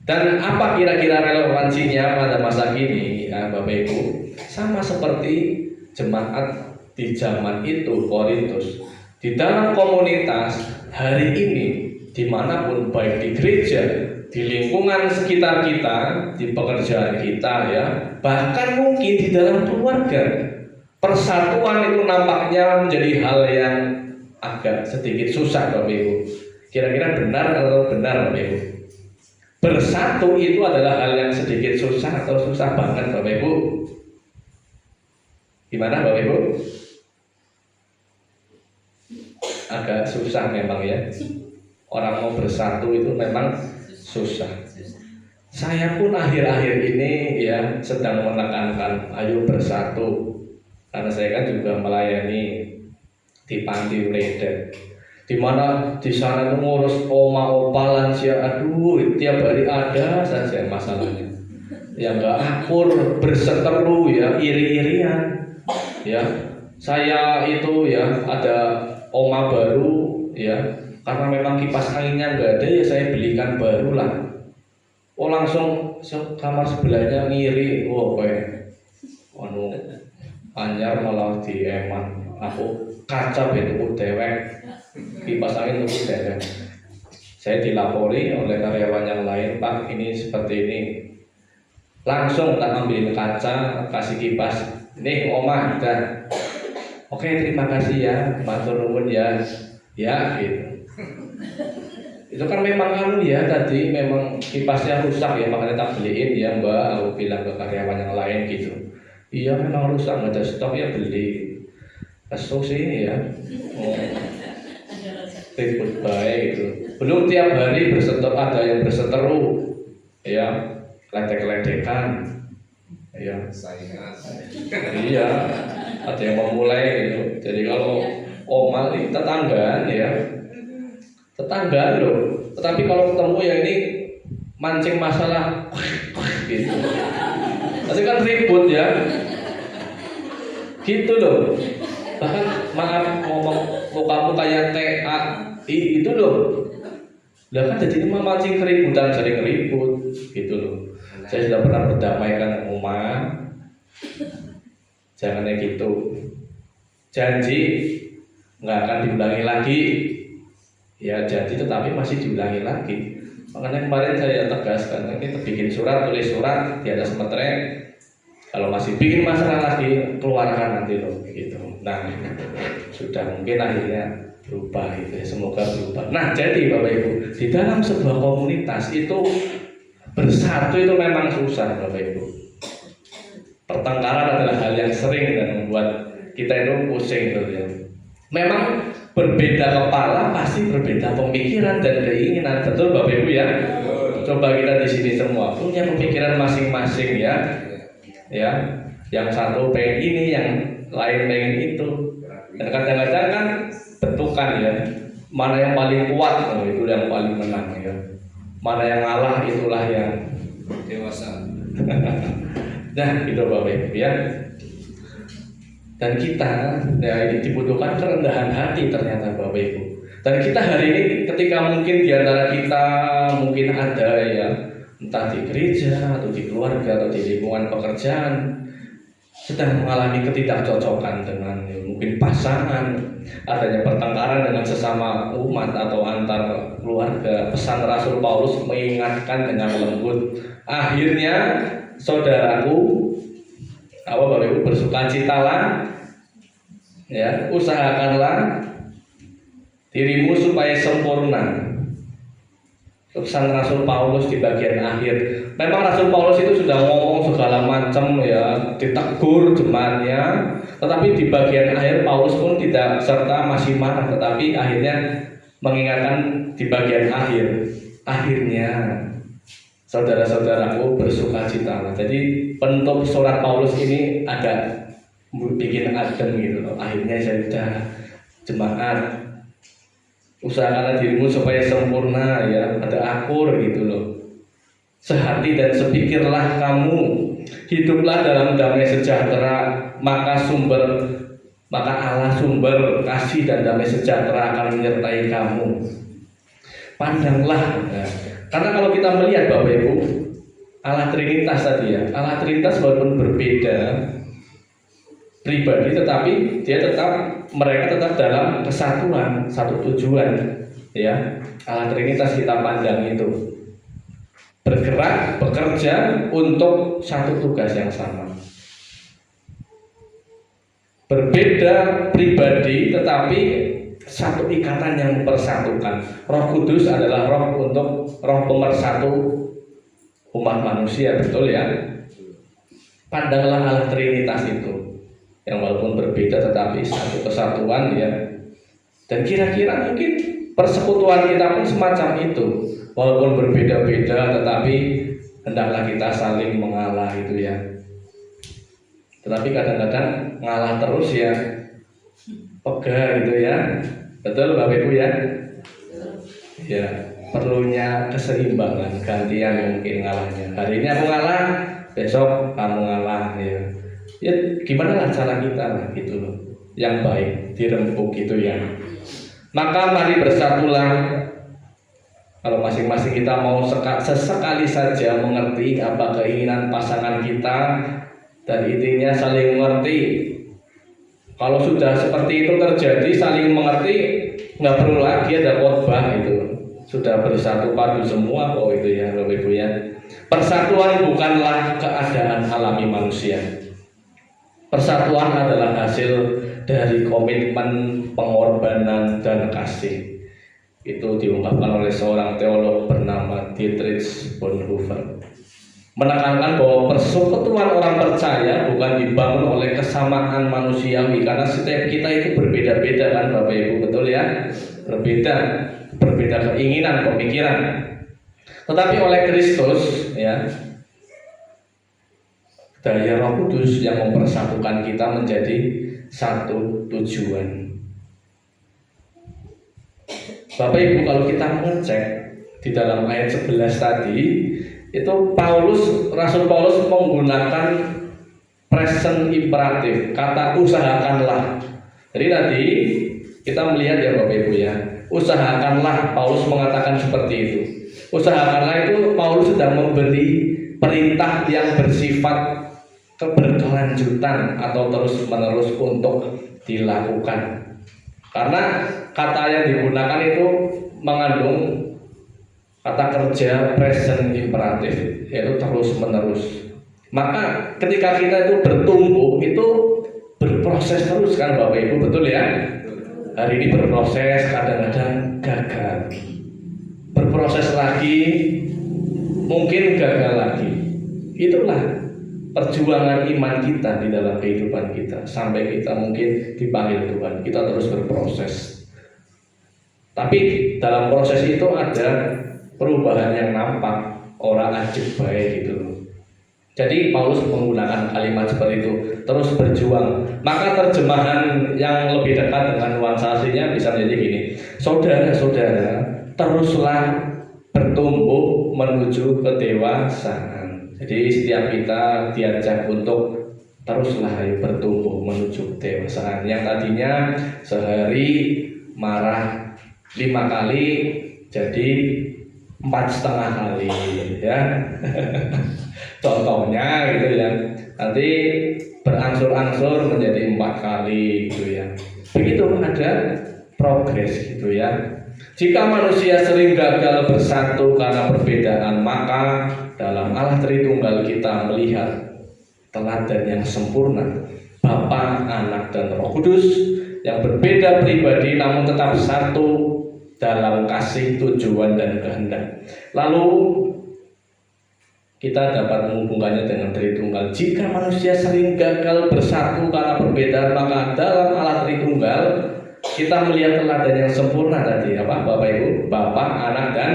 Dan apa kira-kira relevansinya pada masa kini ya Bapak Ibu? Sama seperti jemaat di zaman itu Korintus. Di dalam komunitas hari ini, dimanapun, baik di gereja, di lingkungan sekitar kita, di pekerjaan kita ya, bahkan mungkin di dalam keluarga, persatuan itu nampaknya menjadi hal yang agak sedikit susah Bapak Ibu. Kira-kira benar atau benar Bapak Ibu? Bersatu itu adalah hal yang sedikit susah atau susah banget Bapak Ibu? Gimana Bapak Ibu? Agak susah memang ya. orang mau bersatu itu memang susah. Saya pun akhir-akhir ini ya sedang menekankan ayo bersatu, karena saya kan juga melayani di panti Uleden, di mana di sana itu ngurus oma opa lansia, aduh tiap hari ada saja masalahnya, yang nggak akur, berseteru ya, iri-irian ya. Saya itu ya ada oma baru ya, karena memang kipas anginnya nggak ada ya saya belikan baru lah. Oh langsung kamar sebelahnya ngiri, anu anyar malah dieman. Aku kaca itu dewek, kipas angin itu dewek. Saya dilapori oleh karyawan yang lain, Pak ini seperti ini. Langsung tak ambil kaca, kasih kipas. Nih Oma, dah. Oke terima kasih ya, matur nuwun ya, ya gitu. Itu kan memang anu ya, tadi memang kipasnya rusak ya, makanya tak beliin ya Mbak. Aku bilang ke karyawan yang lain gitu. Iya memang rusak, nggak ada stok ya beli. Kesuk sih ya, ribut baik gitu. Belum tiap hari berseteru, ada yang berseteru, ya ledek-ledekan, ya. Saingan. Iya, ada yang memulai gitu. Jadi kalau oma ini tetanggaan ya, tetanggaan loh. Tetapi kalau ketemu ya ini mancing masalah, gitu. Nanti kan ribut ya, gitu loh. Bahkan maaf ngomong mukamu kayak TAI itu loh. Lah kan jadi memancing keributan, sering ribut gitu loh. Saya sudah pernah berdamaikan Oma. Jangan kayak gitu. Janji nggak akan diulangi lagi. Ya janji tetapi masih diulangi lagi. Makanya kemarin saya tegaskan, kita bikin surat, tulis surat di atas meterai. Kalau masih bikin masalah lagi, keluarkan nanti loh gitu. Nah, sudah mungkin akhirnya berubah gitu ya, semoga berubah. Nah, jadi Bapak Ibu, di dalam sebuah komunitas itu bersatu itu memang susah Bapak Ibu. Pertengkaran adalah hal yang sering dan membuat kita itu pusing gitu ya. Memang berbeda kepala pasti berbeda pemikiran dan keinginan, betul Bapak Ibu ya. Coba kita di sini semua punya pemikiran masing-masing ya. Ya, yang satu pengen ini, yang lain pengen itu, dan kadang-kadang kan bentukan ya, mana yang paling kuat, itu yang paling menang ya, mana yang ngalah itulah yang Dewasa. nah gitu Bapak Ibu ya. Dan kita ya ini dibutuhkan kerendahan hati ternyata Bapak Ibu. Dan kita hari ini ketika mungkin diantara kita mungkin ada ya, entah di gereja atau di keluarga atau di lingkungan pekerjaan sedang mengalami ketidakcocokan dengan mungkin pasangan, adanya pertengkaran dengan sesama umat atau antar keluarga. Pesan Rasul Paulus mengingatkan dengan lembut, akhirnya saudaraku, Bapak Ibu, bersukacitalah ya, usahakanlah dirimu supaya sempurna. Pesan Rasul Paulus di bagian akhir. Memang Rasul Paulus itu sudah ngomong segala macam ya, ditegur jemaatnya, tetapi di bagian akhir Paulus pun tidak serta masih marah, tetapi akhirnya mengingatkan di bagian akhir, akhirnya saudara-saudaraku bersukacitalah. Jadi penutup surat Paulus ini agak bikin adem gitu loh. Akhirnya saya jemaat, usahakanlah dirimu supaya sempurna ya, ada akur gitu loh, sehati dan sepikirlah kamu, hiduplah dalam damai sejahtera, maka Allah sumber kasih dan damai sejahtera akan menyertai kamu. Pandanglah ya. Karena kalau kita melihat Bapak Ibu, Allah Trinitas tadi ya, Allah Trinitas walaupun berbeda pribadi, tetapi mereka tetap dalam kesatuan, satu tujuan ya. Allah Trinitas kita pandang itu bergerak, bekerja untuk satu tugas yang sama. Berbeda pribadi tetapi satu ikatan yang mempersatukan. Roh Kudus adalah roh untuk roh pemersatu umat manusia, betul ya. Pandanglah Allah Trinitas itu yang walaupun berbeda tetapi satu kesatuan ya. Dan kira-kira mungkin persekutuan kita pun semacam itu. Walaupun berbeda-beda, tetapi hendaklah kita saling mengalah gitu ya. Tetapi kadang-kadang ngalah terus ya, pegah gitu ya. Betul Bapak Ibu ya? Ya, perlunya keseimbangan, gantian mungkin ngalahnya. Hari ini aku ngalah, besok kamu ngalah ya. Ya gimana lah cara kita lah gitu loh. Yang baik dirempuk gitu ya. Maka mari bersatulah. Kalau masing-masing kita mau sesekali saja mengerti apa keinginan pasangan kita, dan intinya saling mengerti. Kalau sudah seperti itu terjadi, saling mengerti, nggak perlu lagi ada khotbah itu. Sudah bersatu padu semua kok itu ya Bapak Ibu ya. Persatuan bukanlah keadaan alami manusia. Persatuan adalah hasil dari komitmen, pengorbanan, dan kasih. Itu diungkapkan oleh seorang teolog bernama Dietrich Bonhoeffer. Menekankan bahwa persekutuan orang percaya bukan dibangun oleh kesamaan manusiawi, karena setiap kita itu berbeda-beda kan Bapak Ibu, betul ya? Berbeda keinginan, pemikiran. Tetapi oleh Kristus ya, daya Roh Kudus yang mempersatukan kita menjadi satu tujuan. Bapak Ibu, kalau kita mengecek di dalam ayat 11 tadi, itu Rasul Paulus menggunakan present imperatif, kata usahakanlah. Jadi tadi kita melihat ya Bapak Ibu ya, usahakanlah, Paulus mengatakan seperti itu. Usahakanlah itu Paulus sedang memberi perintah yang bersifat keberkelanjutan atau terus-menerus untuk dilakukan. Karena kata yang digunakan itu mengandung kata kerja present imperatif, yaitu terus-menerus. Maka ketika kita itu bertumbuh, itu berproses terus kan Bapak Ibu, betul ya? Hari ini berproses, kadang-kadang gagal, berproses lagi, mungkin gagal lagi. Itulah perjuangan iman kita di dalam kehidupan kita, sampai kita mungkin dipanggil Tuhan. Kita terus berproses. Tapi dalam proses itu ada perubahan yang nampak, orang ajib baik gitu loh. Jadi Paulus menggunakan kalimat seperti itu, terus berjuang. Maka terjemahan yang lebih dekat dengan nuansa aslinya bisa menjadi gini: saudara-saudara, teruslah bertumbuh menuju kedewasaan. Jadi setiap kita diajak untuk teruslah bertumbuh menuju kedewasaan. Yang tadinya sehari marah 5 kali jadi 4,5 kali ya. Contohnya gitu ya. Nanti berangsur-angsur menjadi 4 kali gitu ya. Begitu ada progres gitu ya. Jika manusia sering gagal bersatu karena perbedaan, maka dalam Allah Tritunggal kita melihat teladan yang sempurna, Bapa, Anak, dan Roh Kudus yang berbeda pribadi namun tetap satu dalam kasih, tujuan, dan kehendak. Lalu kita dapat menghubungkannya dengan Tritunggal. Jika manusia sering gagal bersatu karena perbedaan, maka dalam Allah Tritunggal kita melihat teladan yang sempurna tadi, apa Bapak Ibu? Bapa, Anak, dan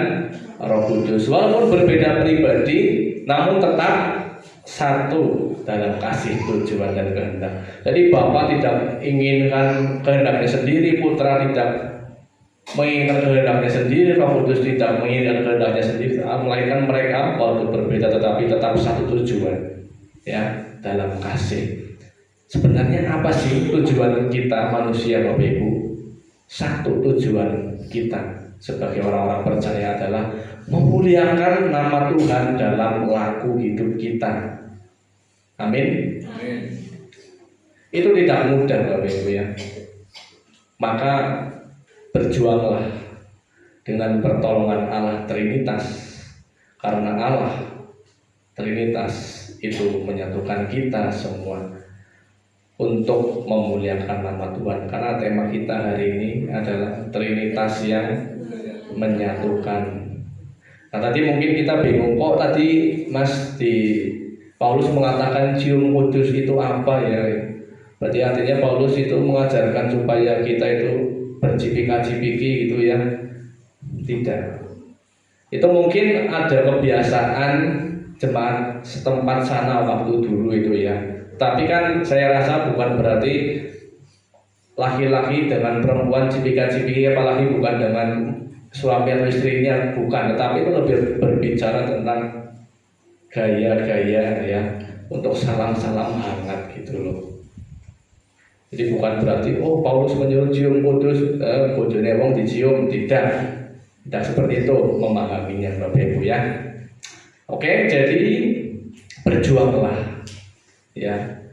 Roh Kudus. Walaupun berbeda pribadi, namun tetap satu dalam kasih, tujuan, dan kehendak. Jadi Bapa tidak inginkan kehendaknya sendiri, Putra tidak menginginkan kehendaknya sendiri, Roh Kudus tidak menginginkan kehendaknya sendiri, melainkan mereka walaupun berbeda tetapi tetap satu tujuan, ya, dalam kasih. Sebenarnya apa sih tujuan kita manusia Bapak Ibu? Satu tujuan kita sebagai orang-orang percaya adalah memuliakan nama Tuhan dalam laku hidup kita. Amin. Amin. Itu tidak mudah Bapak Ibu ya. Maka berjuanglah dengan pertolongan Allah Trinitas, karena Allah Trinitas itu menyatukan kita semua untuk memuliakan nama Tuhan. Karena tema kita hari ini adalah Trinitas yang menyatukan. Nah tadi mungkin kita bingung, kok tadi Mas di Paulus mengatakan cium kudus itu apa ya? Berarti artinya Paulus itu mengajarkan supaya kita itu bercipika-cipiki gitu ya, Tidak. Itu mungkin ada kebiasaan jemaat setempat sana waktu dulu itu ya. Tapi kan saya rasa bukan berarti laki-laki dengan perempuan cipika-cipiki, apalagi bukan dengan suami atau istrinya, bukan. Tetapi itu lebih berbicara tentang gaya-gaya ya, untuk salam-salam hangat gitu loh. Jadi bukan berarti Paulus menyuruh cium kudus, bojone wong dicium, tidak seperti itu memahaminya Bapak Ibu ya. Oke, jadi berjuanglah ya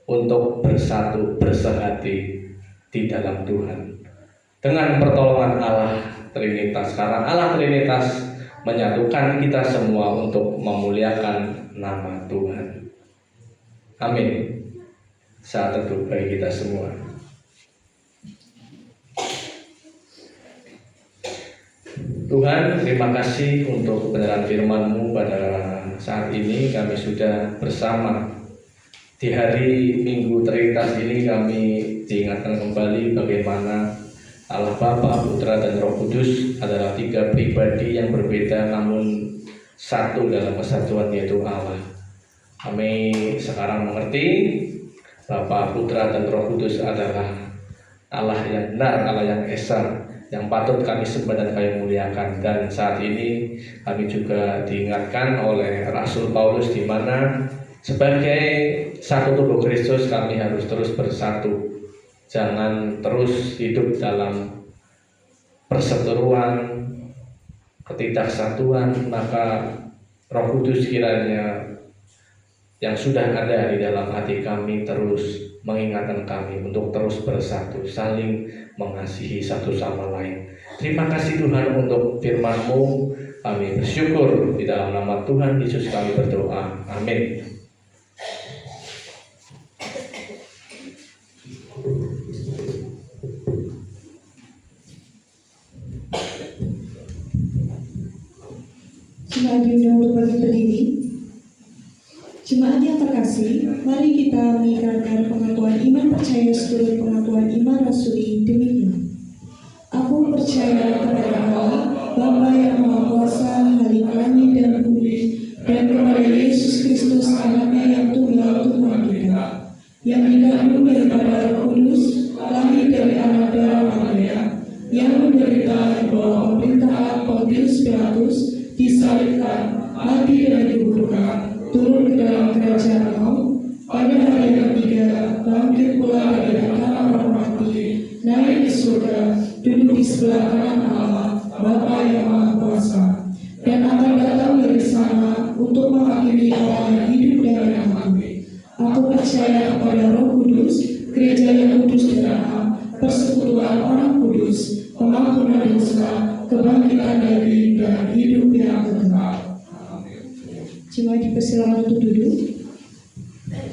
untuk bersatu, bersehati di dalam Tuhan dengan pertolongan Allah Trinitas. Karena Allah Trinitas menyatukan kita semua untuk memuliakan nama Tuhan. Amin. Saat teduh bagi kita semua. Tuhan, terima kasih untuk kebenaran firman-Mu pada saat ini. Kami sudah bersama di hari Minggu Trinitas ini. Kami diingatkan kembali bagaimana Allah Bapa, Putra, dan Roh Kudus adalah 3 pribadi yang berbeda namun satu dalam kesatuan, yaitu Allah. Kami sekarang mengerti Bapa, Putra, dan Roh Kudus adalah Allah yang benar, Allah yang esa, yang patut kami sembah dan kami muliakan. Dan saat ini kami juga diingatkan oleh Rasul Paulus di mana sebagai satu tubuh Kristus kami harus terus bersatu. Jangan terus hidup dalam perseteruan, ketidaksatuan, maka Roh Kudus kiranya yang sudah ada di dalam hati kami terus mengingatkan kami untuk terus bersatu, saling mengasihi satu sama lain. Terima kasih Tuhan untuk firman-Mu. Kami bersyukur di dalam nama Tuhan Yesus kami berdoa. Amin. Jemaat diundang untuk bagi berdiri. Jemaat yang terkasih, mari kita mengikrarkan pengakuan iman percaya seluruh pengakuan iman rasuli demikian. Aku percaya kepada Allah, Bapa yang Maha Kuasa, Khalik langit dan bumi, dan kepada Yesus Kristus anaknya yang tunggal Tuhan kita, yang dikandung daripada Roh Kudus, lahir dari anak darah Maria, yang menderita di bawah pemerintahan Pontius Pilatus, disalibkan, mati dan dikuburkan, turun ke dalam kerajaan maut, pada hari yang ketiga bangkit pula dari antara orang mati, naik ke surga, duduk di sebelah kanan Allah, Bapa yang Maha Kuasa, dan akan datang dari sana untuk menghakimi orang yang hidup dan yang mati. Aku percaya kepada Roh Kudus, gereja yang kudus dan am, persekutuan orang kudus, pengampunan dosa, kebangkitan dari dan hidup yang kekal. Jemaat dipersilakan untuk duduk.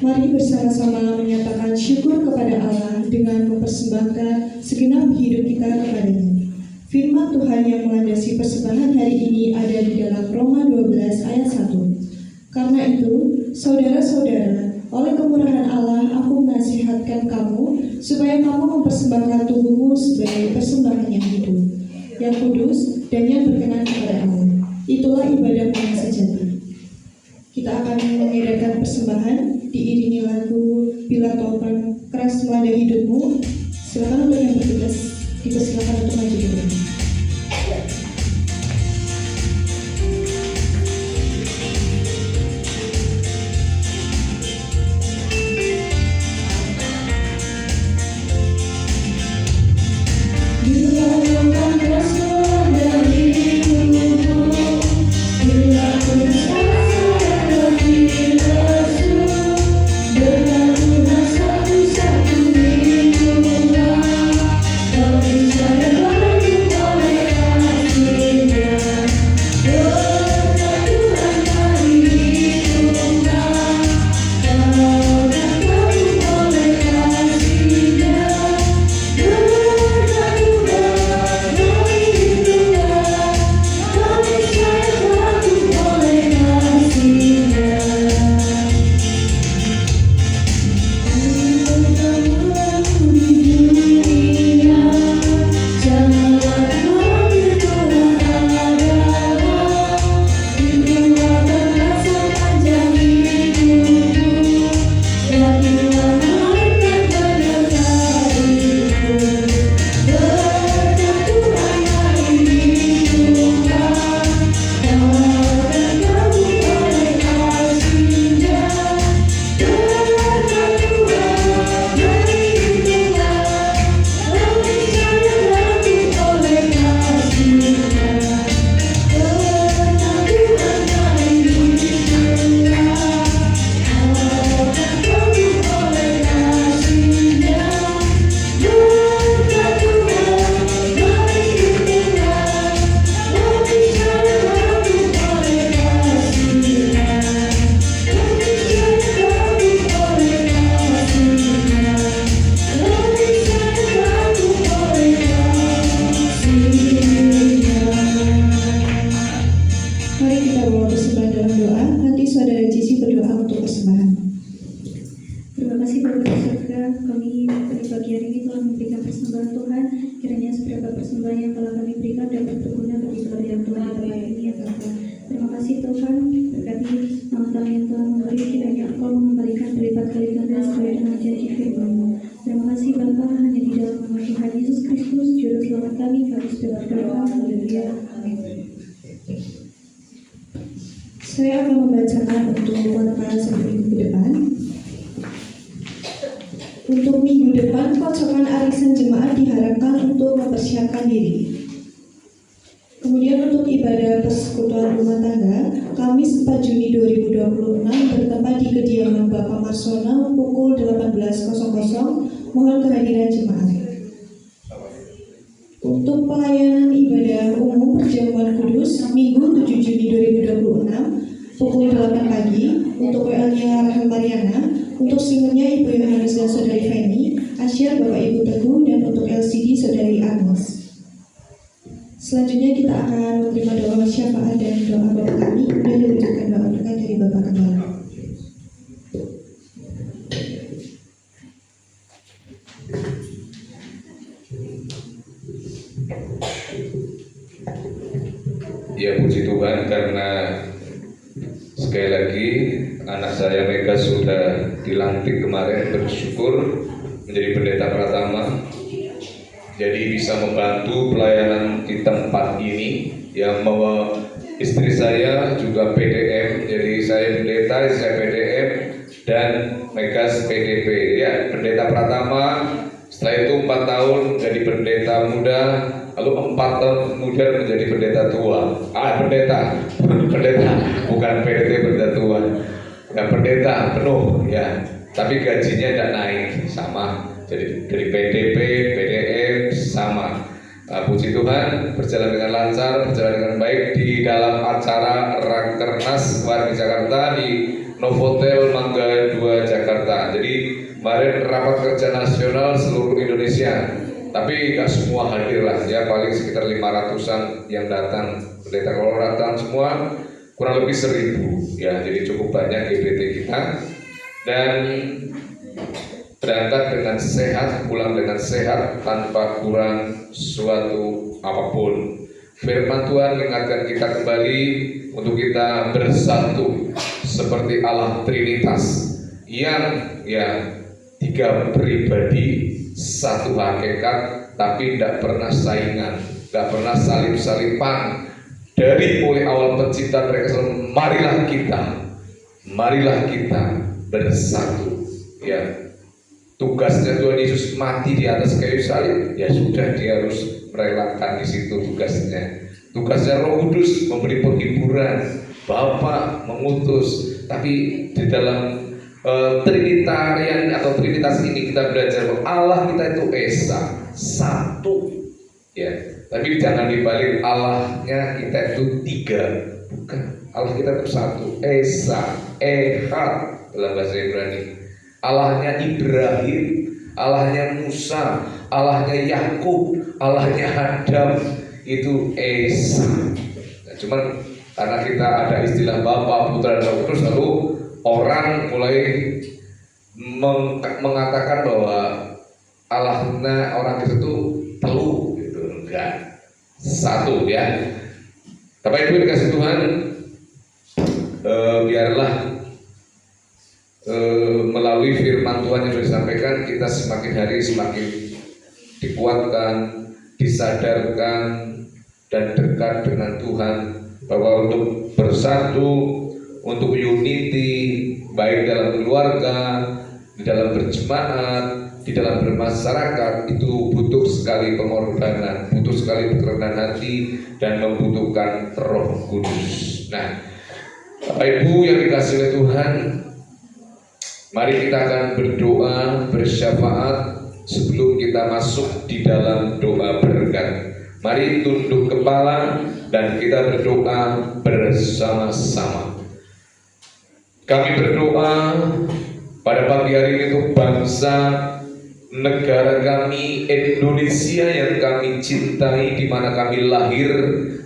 Mari bersama-sama menyatakan syukur kepada Allah dengan mempersembahkan segenap hidup kita kepadanya. Firman Tuhan yang melandasi persembahan hari ini ada di dalam Roma 12 ayat 1. Karena itu, saudara-saudara, oleh kemurahan Allah aku menasihatkan kamu supaya kamu mempersembahkan tubuhmu sebagai persembahan yang hidup, yang kudus dan yang berkenan kepada Allah. Itulah ibadah yang sejati. Kita akan mengadakan persembahan diiringi lagu Bila Topan Keras Melanda Hidupmu. Silakan untuk yang bertugas dipersilakan untuk maju ke depan. Satu-satunya surga, kami pada pagi hari ini telah memberikan persembahan Tuhan. Kiranya seberapa persembahan yang telah kami berikan dapat berguna bagi keluarga Tuhan pada hari ini ya Bapa. Terima kasih Tuhan, berkati malam yang telah memberi, kiranya Engkau mengembalikan berlipat kali ganda sesuai dengan janji firman-Mu. Terima kasih Bapa, hanya di dalam nama Tuhan Yesus Kristus, Juru Selamat kami sudah berdoa. Haleluya. Amin. Saya akan membacakan untuk warta seminggu ke depan. Untuk minggu depan, pocokan arisan jemaat diharapkan untuk mempersiapkan diri. Kemudian untuk ibadah persekutuan rumah tangga, Kamis 4 Juni 2026 bertempat di kediaman Bapak Marsono pukul 18.00. Mohon kehadiran jemaat. Untuk pelayanan ibadah umum perjamuan kudus Minggu 7 Juni 2026 pukul 8 pagi untuk WL-nya Rahel Mariana, untuk singernya Ibu Yohanes dan Saudari Feni, Asyar Bapak Ibu Teguh, dan untuk LCD Saudari Agnes. Selanjutnya kita akan menerima doa syafaat dan doa Bapak kami, kemudian diwujudkan doa berkat dari Bapak Kepala. Ya puji Tuhan, karena sekali lagi anak saya Mega sudah dilantik kemarin, bersyukur menjadi pendeta Pratama, jadi bisa membantu pelayanan di tempat ini. Yang membawa istri saya juga PDM, jadi saya pendeta, saya PDM, dan Megas PDP. Ya, pendeta Pratama. Setelah itu 4 tahun jadi pendeta muda, lalu 4 tahun kemudian menjadi pendeta tua. Pendeta, bukan PDT pendeta tua. Ya, pendeta penuh ya, tapi gajinya tidak naik, sama. Jadi dari PDP, PDM sama. Puji Tuhan, berjalan dengan lancar, berjalan dengan baik di dalam acara Rakernas kemarin di Jakarta di Novotel Mangga 2 Jakarta. Jadi kemarin rapat kerja nasional seluruh Indonesia, tapi nggak semua hadir lah ya, paling sekitar 500-an yang datang. Pendeta kalau datang semua kurang lebih 1.000 ya, jadi cukup banyak GBT kita, dan berangkat dengan sehat, pulang dengan sehat tanpa kurang suatu apapun. Firman Tuhan mengingatkan kita kembali untuk kita bersatu seperti Allah Trinitas yang ya 3 pribadi, 1 hakikat, tapi tidak pernah saingan, tidak pernah salip-salipan. Dari mulai awal penciptaan mereka selalu marilah kita bersatu ya. Tugasnya Tuhan Yesus mati di atas kayu salib, ya sudah, dia harus merelakan di situ tugasnya. Tugasnya Roh Kudus memberi penghiburan, Bapa mengutus. Tapi di dalam Trinitarian atau Trinitas ini kita belajar bahwa Allah kita itu Esa, satu ya. Tapi jangan dibalik, Allahnya kita itu 3, bukan. Allah kita itu satu, Esa, Ehad dalam bahasa Ibrani. Allahnya Ibrahim, Allahnya Musa, Allahnya Yakub, Allahnya Adam, itu Esa. Nah, cuman karena kita ada istilah Bapa, Putra, dan Roh Kudus, lalu orang mulai mengatakan bahwa Allahnya orang itu telu, gitu. Enggak, satu ya. Bapak Ibu dikasih Tuhan, biarlah melalui firman Tuhan yang sudah disampaikan, kita semakin hari semakin dikuatkan, disadarkan, dan dekat dengan Tuhan, bahwa untuk bersatu, untuk unity, baik dalam keluarga, di dalam berjemaat, di dalam bermasyarakat, itu butuh sekali pengorbanan, butuh sekali kerendahan hati, dan membutuhkan Roh Kudus. Nah, Bapak Ibu yang dikasihi oleh Tuhan, mari kita akan berdoa bersyafaat sebelum kita masuk di dalam doa berkat. Mari tunduk kepala dan kita berdoa bersama-sama. Kami berdoa pada pagi hari ini untuk bangsa, negara kami Indonesia yang kami cintai, di mana kami lahir,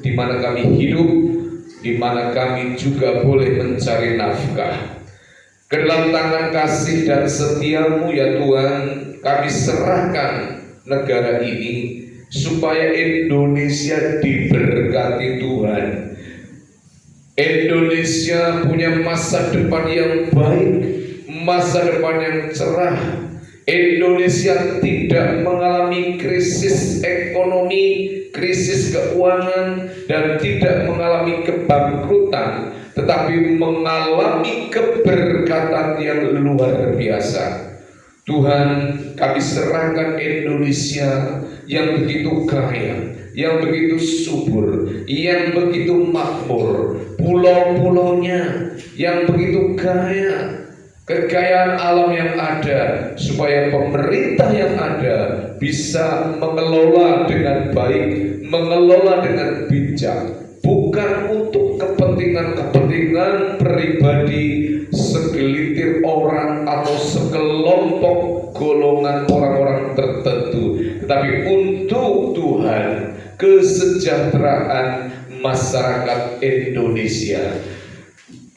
di mana kami hidup, di mana kami juga boleh mencari nafkah. Ke dalam tangan kasih dan setiamu ya Tuhan, kami serahkan negara ini, supaya Indonesia diberkati Tuhan. Indonesia punya masa depan yang baik, masa depan yang cerah. Indonesia tidak mengalami krisis ekonomi, krisis keuangan, dan tidak mengalami kebangkrutan, tetapi mengalami keberkatan yang luar biasa. Tuhan, kami serahkan Indonesia yang begitu kaya, yang begitu subur, yang begitu makmur, pulau-pulaunya yang begitu kaya, kekayaan alam yang ada, supaya pemerintah yang ada bisa mengelola dengan baik, mengelola dengan bijak, bukan untuk kepentingan pribadi segelintir orang atau sekelompok golongan orang-orang tertentu, tetapi untuk Tuhan, kesejahteraan masyarakat Indonesia.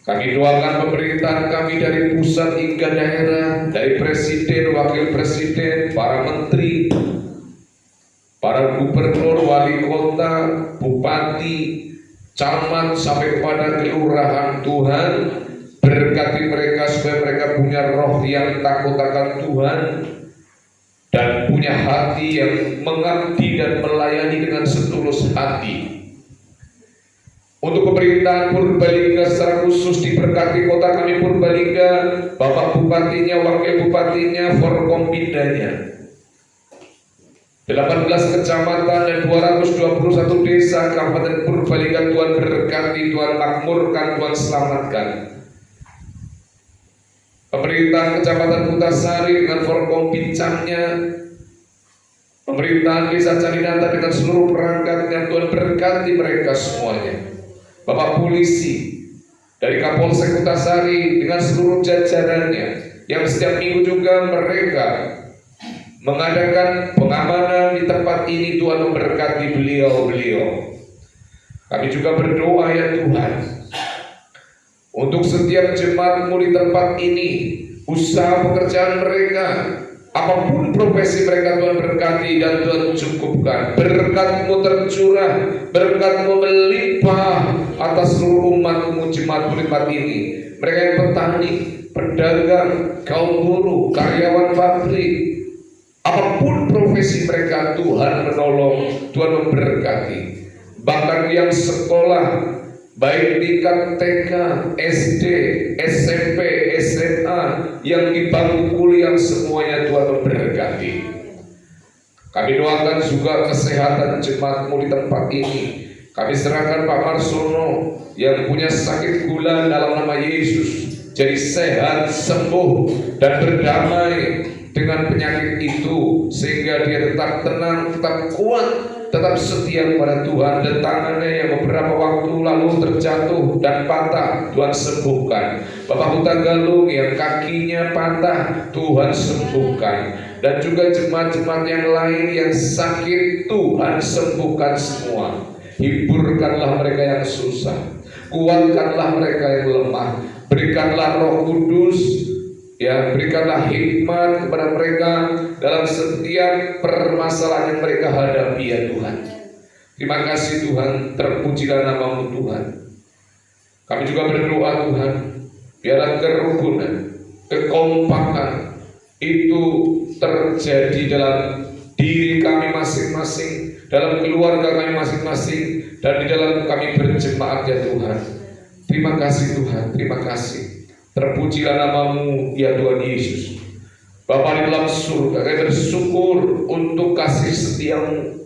Kami doakan pemerintahan kami dari pusat hingga daerah, dari presiden, wakil presiden, para menteri, para gubernur, wali kota, bupati, camat, sampai kepada kelurahan. Tuhan, berkati mereka supaya mereka punya roh yang takut akan Tuhan dan punya hati yang mengabdi dan melayani dengan setulus hati. Untuk pemerintahan Purbalingga secara khusus diberkati kota kami Purbalingga, Bapak Bupatinya, Wakil Bupatinya, Forkompindanya, 18 kecamatan dan 221 desa Kabupaten Purbalingga. Tuhan berkati, Tuhan makmurkan, Tuhan selamatkan. Pemerintahan Kecamatan Kutasari dengan Forkompincangnya, pemerintahan Desa Candinata dengan seluruh perangkatnya, Tuhan berkati mereka semuanya. Bapak Polisi dari Kapolsek Kutasari dengan seluruh jajarannya, yang setiap minggu juga mereka mengadakan pengamanan di tempat ini, Tuhan memberkati beliau-beliau. Kami juga berdoa ya Tuhan, untuk setiap jemaat-Mu di tempat ini, usaha pekerjaan mereka, apapun profesi mereka, Tuhan berkati dan Tuhan cukupkan. Berkat-Mu tercurah, berkat-Mu melimpah atas seluruh umat-Mu, jemaat-Mu di tempat ini. Mereka yang petani, pedagang, kaum buruh, karyawan pabrik, apapun profesi mereka, Tuhan menolong, Tuhan memberkati. Bahkan yang sekolah, baik tingkat TK, SD, SMP, SMA, yang di bangku kuliah, semuanya Tuhan memberkati. Kami doakan juga kesehatan jemaat-Mu di tempat ini. Kami serahkan Pak Marsono yang punya sakit gula, dalam nama Yesus jadi sehat, sembuh, dan berdamai dengan penyakit itu, sehingga dia tetap tenang, tetap kuat, tetap setia kepada Tuhan. Dan tangannya yang beberapa waktu lalu terjatuh dan patah, Tuhan sembuhkan. Bapak Huta Galung yang kakinya patah, Tuhan sembuhkan. Dan juga jemaat-jemaat yang lain yang sakit, Tuhan sembuhkan semua. Hiburkanlah mereka yang susah, kuatkanlah mereka yang lemah, berikanlah Roh Kudus, ya, berikanlah hikmat kepada mereka dalam setiap permasalahan yang mereka hadapi ya Tuhan. Terima kasih Tuhan, terpujilah nama-Mu Tuhan. Kami juga berdoa Tuhan, biarlah kerukunan, kekompakan itu terjadi dalam diri kami masing-masing, dalam keluarga kami masing-masing, dan di dalam kami berjemaat ya Tuhan. Terima kasih Tuhan, terima kasih. Terpujilah nama-Mu ya Tuhan Yesus. Bapa di dalam surga, kami bersyukur untuk kasih setia-Mu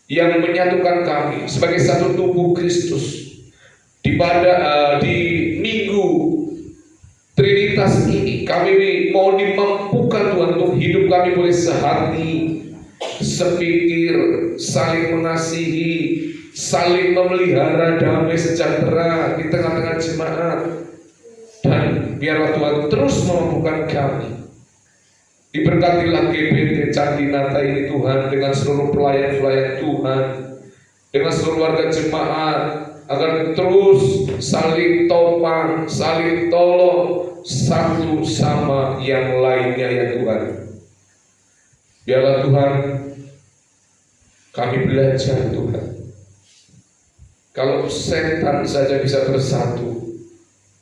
yang menyatukan kami sebagai satu tubuh Kristus di minggu Trinitas ini. Kami mau dimampukan Tuhan untuk hidup kami boleh sehati, sepikir, saling mengasihi, saling memelihara damai sejahtera di tengah-tengah jemaat. Dan biarlah Tuhan terus memampukan kami. Diberkatilah GBT Candinata ini Tuhan, dengan seluruh pelayan-pelayan Tuhan, dengan seluruh warga jemaat, akan terus saling topang, saling tolong satu sama yang lainnya ya Tuhan. Biarlah Tuhan kami belajar Tuhan. Kalau setan saja bisa bersatu,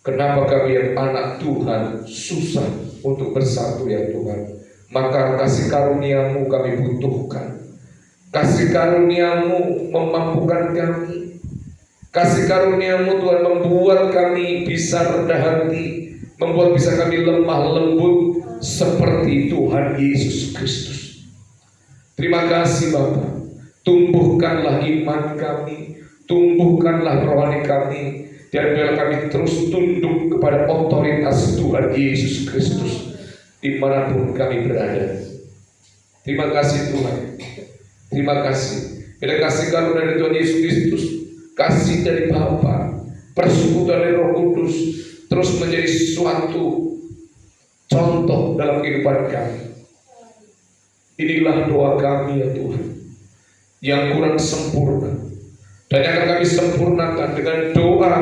kenapa kami yang anak Tuhan susah untuk bersatu ya Tuhan? Maka kasih karuniamu kami butuhkan. Kasih karuniamu memampukan kami. Kasih karuniamu Tuhan membuat kami bisa rendah hati, membuat bisa kami lemah lembut seperti Tuhan Yesus Kristus. Terima kasih Bapa. Tumbuhkanlah iman kami, tumbuhkanlah rohani kami, dan biarlah kami terus tunduk kepada otoritas Tuhan Yesus Kristus dimanapun kami berada. Terima kasih Tuhan. Terima kasih. Bila kasih karunia dari Tuhan Yesus Kristus, kasih dari Bapa, persekutuan dari Roh Kudus terus menjadi suatu contoh dalam kehidupan kami. Inilah doa kami ya Tuhan, yang kurang sempurna, dan yang akan kami sempurnakan dengan doa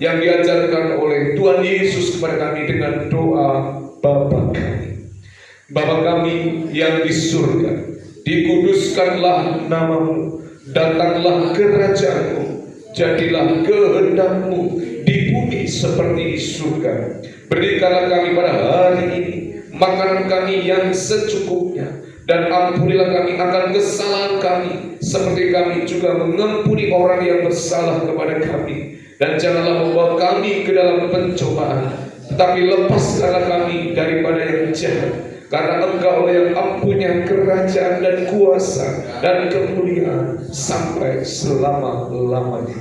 yang diajarkan oleh Tuhan Yesus kepada kami dengan doa Bapa kami. Bapa kami yang di surga, dikuduskanlah namamu, datanglah kerajaanmu, jadilah kehendakmu di bumi seperti di surga. Berikanlah kami pada hari ini makanan kami yang secukupnya, dan ampunilah kami akan kesalahan kami, seperti kami juga mengampuni orang yang bersalah kepada kami. Dan janganlah membawa kami ke dalam pencobaan, tetapi lepaskanlah kami daripada yang jahat. Karena Engkau yang mempunyai kerajaan dan kuasa dan kemuliaan sampai selama-lamanya.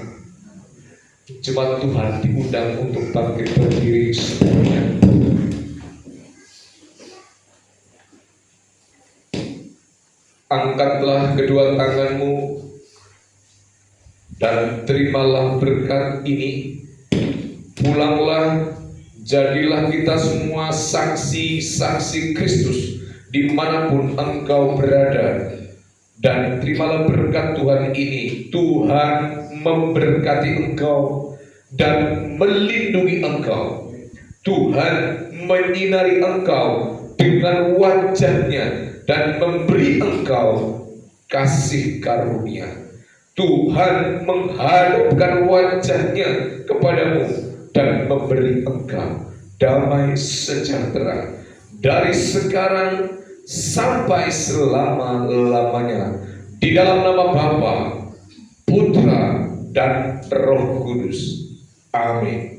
Jemaat Tuhan diundang untuk bangkit berdiri semuanya. Angkatlah kedua tanganmu dan terimalah berkat ini. Pulanglah, jadilah kita semua saksi-saksi Kristus dimanapun engkau berada, dan terimalah berkat Tuhan ini. Tuhan memberkati engkau dan melindungi engkau. Tuhan menyinari engkau dengan wajahnya dan memberi engkau kasih karunia. Tuhan menghadapkan wajahnya kepadamu dan memberi engkau damai sejahtera dari sekarang sampai selama-lamanya. Di dalam nama Bapa, Putra, dan Roh Kudus. Amin.